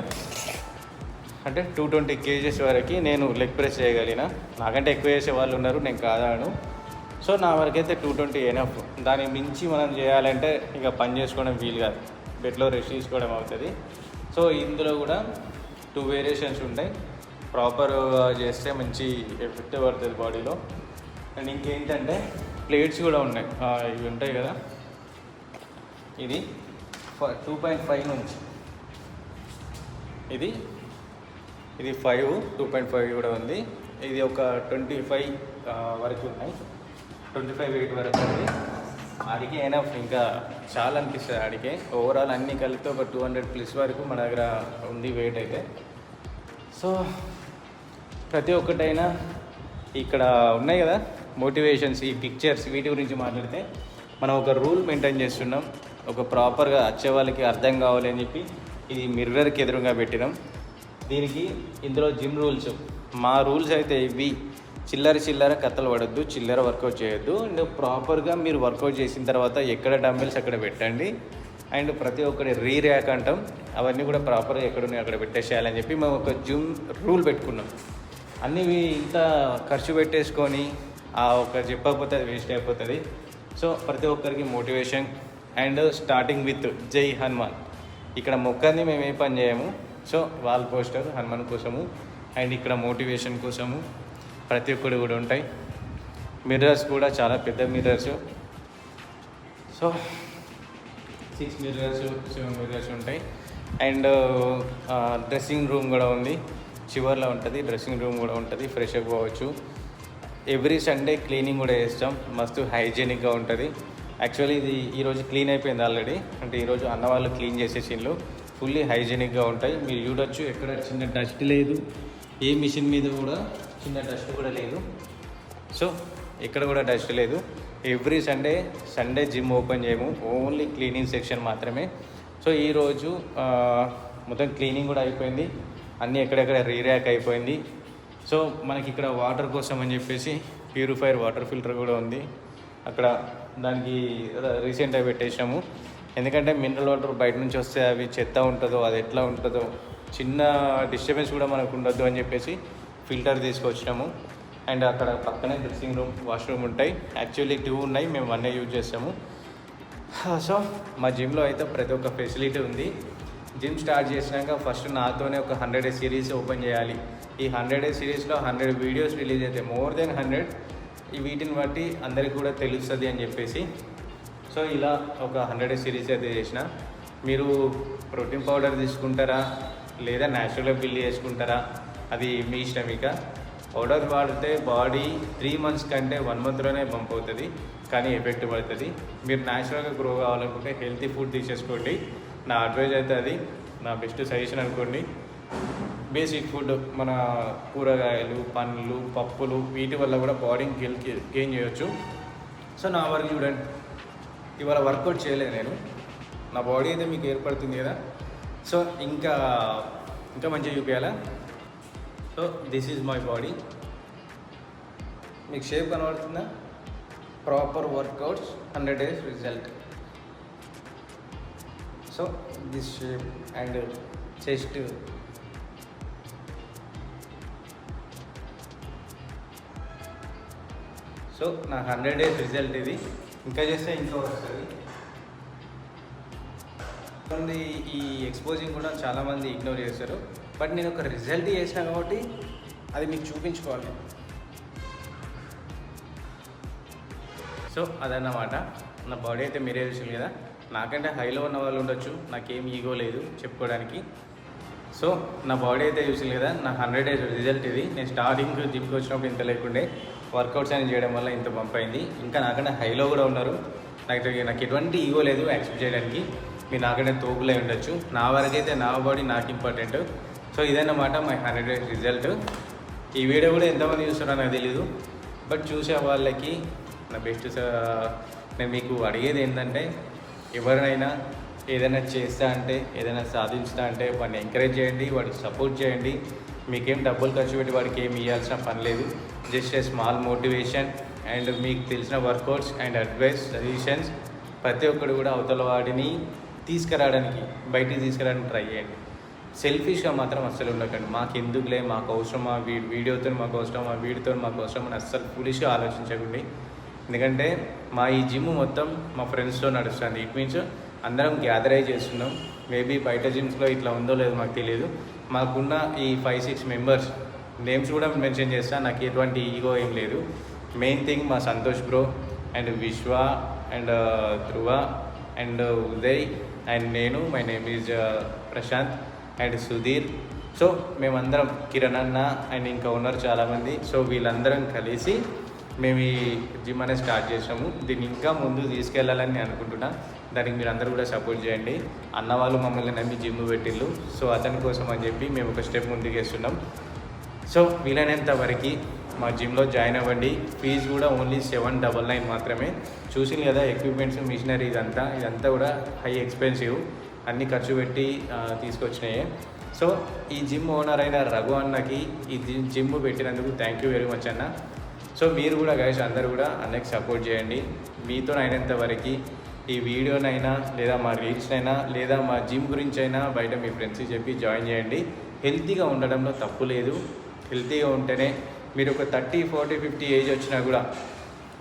అంటే 220 kgs వరకు నేను లెగ్ ప్రెస్ చేయగలిగిన. నాకంటే ఎక్కువ చేసే వాళ్ళు ఉన్నారు, నేను కాదాను. సో నా వరకైతే 220 ఎనఫ్. దాని మించి మనం చేయాలంటే ఇక పని చేసుకోవడం వీలు కాదు, బెడ్లో రెస్ట్ తీసుకోవడం అవుతుంది. సో ఇందులో కూడా 2 వేరియేషన్స్ ఉంటాయి. ప్రాపర్ చేస్తే మంచి ఎఫెక్ట్ పడుతుంది బాడీలో. అండ్ ఇంకేంటంటే ప్లేట్స్ కూడా ఉన్నాయి, ఇవి ఉంటాయి కదా. ఇది 2.5 నుంచి ఇది 5, 2.5 కూడా ఉంది. ఇది ఒక 25 వరకు ఉన్నాయి, 25 వెయిట్ వరకు ఉంది. ఆడికి ఎనఫ్, ఇంకా చాలా అనిపిస్తుంది ఆడికే. ఓవరాల్ అన్నీ కలిపితే ఒక 200+ వరకు మన దగ్గర ఉంది వెయిట్ అయితే. సో ప్రతి ఒక్కటైనా ఇక్కడ ఉన్నాయి కదా మోటివేషన్స్, ఈ పిక్చర్స్, వీటి గురించి మాట్లాడితే మనం ఒక రూల్ మెయింటైన్ చేస్తున్నాం. ఒక ప్రాపర్గా వచ్చే వాళ్ళకి అర్థం కావాలి అని చెప్పి ఇది మిర్రర్కి ఎదురుగా పెట్టినాం. దీనికి ఇందులో జిమ్ రూల్స్, మా రూల్స్ అయితే ఇవి: చిల్లర కత్తలు పడద్దు, చిల్లర వర్కౌట్ చేయొద్దు. అండ్ ప్రాపర్గా మీరు వర్కౌట్ చేసిన తర్వాత ఎక్కడ డంబెల్స్ అక్కడ పెట్టండి. అండ్ ప్రతి ఒక్కటి ర్యాక్ అంటాం, అవన్నీ కూడా ప్రాపర్గా ఎక్కడున్నాయి అక్కడ పెట్టేసేయాలని చెప్పి మేము ఒక జిమ్ రూల్ పెట్టుకున్నాం. అన్నీ ఇంత ఖర్చు పెట్టేసుకొని ఒక చెప్పకపోతే అది వేస్ట్ అయిపోతుంది. సో ప్రతి ఒక్కరికి మోటివేషన్. అండ్ స్టార్టింగ్ విత్ జై హనుమాన్. ఇక్కడ మొక్కని మేము ఏ పని చేయము. సో వాల్ పోస్టర్ హనుమాన్ కోసము, అండ్ ఇక్కడ మోటివేషన్ కోసము ప్రతి ఒక్కటి కూడా ఉంటాయి. మిర్రర్స్ కూడా చాలా పెద్ద మిర్రర్స్. సో 6 మిర్రర్స్, 7 మిర్రర్స్ ఉంటాయి. అండ్ డ్రెస్సింగ్ రూమ్ కూడా ఉంది, చివర్లో ఉంటుంది. డ్రెస్సింగ్ రూమ్ కూడా ఉంటుంది, ఫ్రెష్ అయిపోవచ్చు. ఎవ్రీ సండే క్లీనింగ్ కూడా చేస్తాం, మస్తు హైజీనిక్గా ఉంటుంది. యాక్చువల్లీ ఇది ఈరోజు క్లీన్ అయిపోయింది ఆల్రెడీ, అంటే ఈరోజు అన్న వాళ్ళు క్లీన్ చేసేసిండ్రు. ఫుల్లీ హైజీనిక్గా ఉంటాయి. మీరు చూడొచ్చు, ఎక్కడ చిన్న డస్ట్ లేదు, ఏ మిషన్ మీద కూడా చిన్న డస్ట్ కూడా లేదు. సో ఎక్కడ కూడా డస్ట్ లేదు. ఎవ్రీ సండే జిమ్ ఓపెన్ చేయము, ఓన్లీ క్లీనింగ్ సెక్షన్ మాత్రమే. సో ఈరోజు మొత్తం క్లీనింగ్ కూడా అయిపోయింది, అన్నీ ఎక్కడెక్కడ రీర్యాక్ అయిపోయింది. సో మనకి ఇక్కడ వాటర్ కోసం అని చెప్పేసి ప్యూరిఫైర్ వాటర్ ఫిల్టర్ కూడా ఉంది అక్కడ. దానికి రీసెంట్గా పెట్టేసాము, ఎందుకంటే మినరల్ వాటర్ బయట నుంచి వస్తే అవి చెత్త ఉంటుందో, అది ఎట్లా ఉంటుందో, చిన్న డిస్టర్బెన్స్ కూడా మనకు ఉండొద్దు అని చెప్పేసి ఫిల్టర్ తీసుకొచ్చినాము. అండ్ అక్కడ పక్కనే డ్రెస్సింగ్ రూమ్, వాష్రూమ్ ఉంటాయి. యాక్చువల్లీ 2 ఉన్నాయి, మేము 1 యూజ్ చేస్తాము. సో మా జిమ్లో అయితే ప్రతి ఒక్క ఫెసిలిటీ ఉంది. జిమ్ స్టార్ట్ చేసినాక ఫస్ట్ నాతోనే ఒక 100 days సిరీస్ ఓపెన్ చేయాలి. ఈ 100 days సిరీస్లో 100 వీడియోస్ రిలీజ్ అవుతాయి, మోర్ దెన్ 100. ఈ వీటిని బట్టి అందరికీ కూడా తెలుస్తుంది అని చెప్పేసి సో ఇలా ఒక 100 days సిరీస్ అయితే చేసిన. మీరు ప్రోటీన్ పౌడర్ తీసుకుంటారా లేదా న్యాచురల్గా బిల్డ్ చేసుకుంటారా, అది మీ ఇష్టం. ఇక పౌడర్ వాడితే బాడీ 3 months కంటే 1 monthలోనే బంప్ అవుతుంది, కానీ ఎఫెక్ట్ పడుతుంది. మీరు న్యాచురల్గా గ్రో కావాలనుకుంటే హెల్తీ ఫుడ్ తీసేసుకోండి. నా అడ్వైజ్ అయితే అది, నా బెస్ట్ సజెషన్ అనుకోండి. బేసిక్ ఫుడ్, మన కూరగాయలు, పండ్లు, పప్పులు, వీటి వల్ల కూడా బాడీని గెయిన్ చేయొచ్చు. సో నా వరకు చూడండి, ఇవాళ వర్కౌట్ చేయలేదు నేను, నా బాడీ అయితే మీకు ఏర్పడుతుంది కదా. సో ఇంకా మంచిగా చూపించాలా. So this is my body, మీకు షేప్ కనబడుతుందా? Proper workouts, 100 days result. So this shape and chest. So నా 100 days రిజల్ట్ ఇది. ఇంకా చేస్తే ఇంకా వస్తుంది. ఈ ఎక్స్పోజింగ్ కూడా చాలామంది ఇగ్నోర్ చేస్తారు, బట్ నేను ఒక రిజల్ట్ చేసిన కాబట్టి అది మీకు చూపించుకోవాలి. సో అదన్నమాట నా బాడీ అయితే. మీరే చూసారు కదా, నాకంటే హైలో ఉన్న వాళ్ళు ఉండొచ్చు, నాకేం ఈగో లేదు చెప్పుకోవడానికి. సో నా బాడీ అయితే చూసారు కదా, నా 100 days రిజల్ట్ ఇది. నేను స్టార్టింగ్ జిమ్కి వచ్చినప్పుడు ఇంత లేకుండే, వర్కౌట్స్ అని చేయడం వల్ల ఇంత పంప్ అయింది. ఇంకా నాకంటే హైలో కూడా ఉన్నారు, నాకు ఎటువంటి ఈగో లేదు యాక్సెప్ట్ చేయడానికి. మీరు నాకంటే తోపులై ఉండొచ్చు, నా వరకైతే నా బాడీ నాకు ఇంపార్టెంట్. సో ఇదన్నమాట మై 100 days రిజల్ట్. ఈ వీడియో కూడా ఎంతమంది చూస్తారో నాకు తెలీదు, బట్ చూసే వాళ్ళకి నా బెస్ట్. నేను మీకు అడిగేది ఏంటంటే, ఎవరినైనా ఏదైనా చేస్తా అంటే, ఏదైనా సాధించుతా అంటే వాడిని ఎంకరేజ్ చేయండి, వాడికి సపోర్ట్ చేయండి. మీకేం డబ్బులు ఖర్చు పెట్టి వాడికి ఏమి ఇవ్వాల్సిన పని లేదు. Just a small motivation and మీకు తెలిసిన వర్కౌట్స్ అండ్ అడ్వైస్ సజెషన్స్ ప్రతి ఒక్కరు కూడా అవతల వాడిని తీసుకురావడానికి, బయటికి తీసుకురావడానికి ట్రై చేయండి. సెల్ఫిష్గా మాత్రం అస్సలు ఉండకండి. మాకు ఎందుకులే, మాకు అవసరమా, వీడియోతో మాకు అవసరమా, వీడితో మాకు అవసరం అని అస్సలు ఫులిష్గా ఆలోచించకండి. ఎందుకంటే మా ఈ జిమ్ మొత్తం మా ఫ్రెండ్స్తో నడుస్తుంది. ఇట్ మీన్స్ అందరం గ్యాదర్ అయి చేస్తున్నాం. మేబీ బయట జిమ్స్లో ఇట్లా ఉందో లేదో మాకు తెలియదు. మాకున్న ఈ 5-6 మెంబర్స్ నేమ్స్ కూడా మెన్షన్ చేస్తాను. నాకు ఎటువంటి ఈగో ఏం లేదు. మెయిన్ థింగ్ మా Santosh bro and Vishwa and Dhruva and Uday and నేను, my name is Prashanth and Sudheer. So మేమందరం, కిరణ్ అన్న అండ్ ఇంకా ఉన్నారు చాలామంది. సో వీళ్ళందరం కలిసి మేము ఈ జిమ్ అనేది స్టార్ట్ చేసాము. దీన్ని ఇంకా ముందుకు తీసుకెళ్ళాలని నేను అనుకుంటున్నా. దానికి మీరు అందరూ కూడా సపోర్ట్ చేయండి. అన్న వాళ్ళు మమ్మల్ని నమ్మి జిమ్ పెట్టిళ్ళు. సో అతని కోసం అని చెప్పి మేము ఒక స్టెప్ ముందుకు వేస్తున్నాం. సో వీలైనంత వరకు మా జిమ్లో జాయిన్ అవ్వండి. ఫీజు కూడా ఓన్లీ 799 మాత్రమే. చూసింది కదా ఎక్విప్మెంట్స్, మిషనరీ, ఇదంతా కూడా హై ఎక్స్పెన్సివ్, అన్నీ ఖర్చు పెట్టి తీసుకొచ్చినాయి. సో ఈ జిమ్ ఓనర్ అయిన రఘు అన్నకి ఈ జిమ్ పెట్టినందుకు థ్యాంక్ యూ వెరీ మచ్ అన్న. సో మీరు కూడా గైస్ అందరూ కూడా అన్నకి సపోర్ట్ చేయండి. మీతో అయినంత వరకు ఈ వీడియోనైనా లేదా మా రీల్స్నైనా లేదా మా జిమ్ గురించి అయినా బయట మీ ఫ్రెండ్స్కి చెప్పి జాయిన్ చేయండి. హెల్తీగా ఉండడంలో తప్పు లేదు. హెల్తీగా ఉంటేనే మీరు ఒక 30, 40, 50 ఏజ్ వచ్చినా కూడా,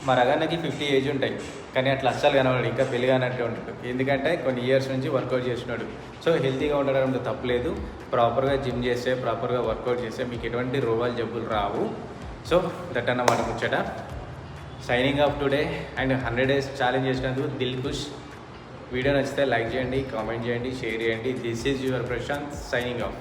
మా రగన్నకి 50 ఏజ్ ఉంటాయి కానీ అట్లా అస్సలు కనబడాడు, ఇంకా పెళ్ళి కానట్టే ఉంటాడు. ఎందుకంటే కొన్ని ఇయర్స్ నుంచి వర్కౌట్ చేస్తున్నాడు. సో హెల్తీగా ఉండడంలో తప్పలేదు. ప్రాపర్గా జిమ్ చేస్తే, ప్రాపర్గా వర్కౌట్ చేస్తే మీకు ఎటువంటి రోగాలు, జబ్బులు రావు. సో దట్ అన్నమాట ముచ్చట. Signing off today and 100 days challenge చేసినందుకు దిల్ ఖుష్. వీడియో నచ్చితే లైక్ చేయండి, కామెంట్ చేయండి, షేర్ చేయండి. This is your Prashant signing of.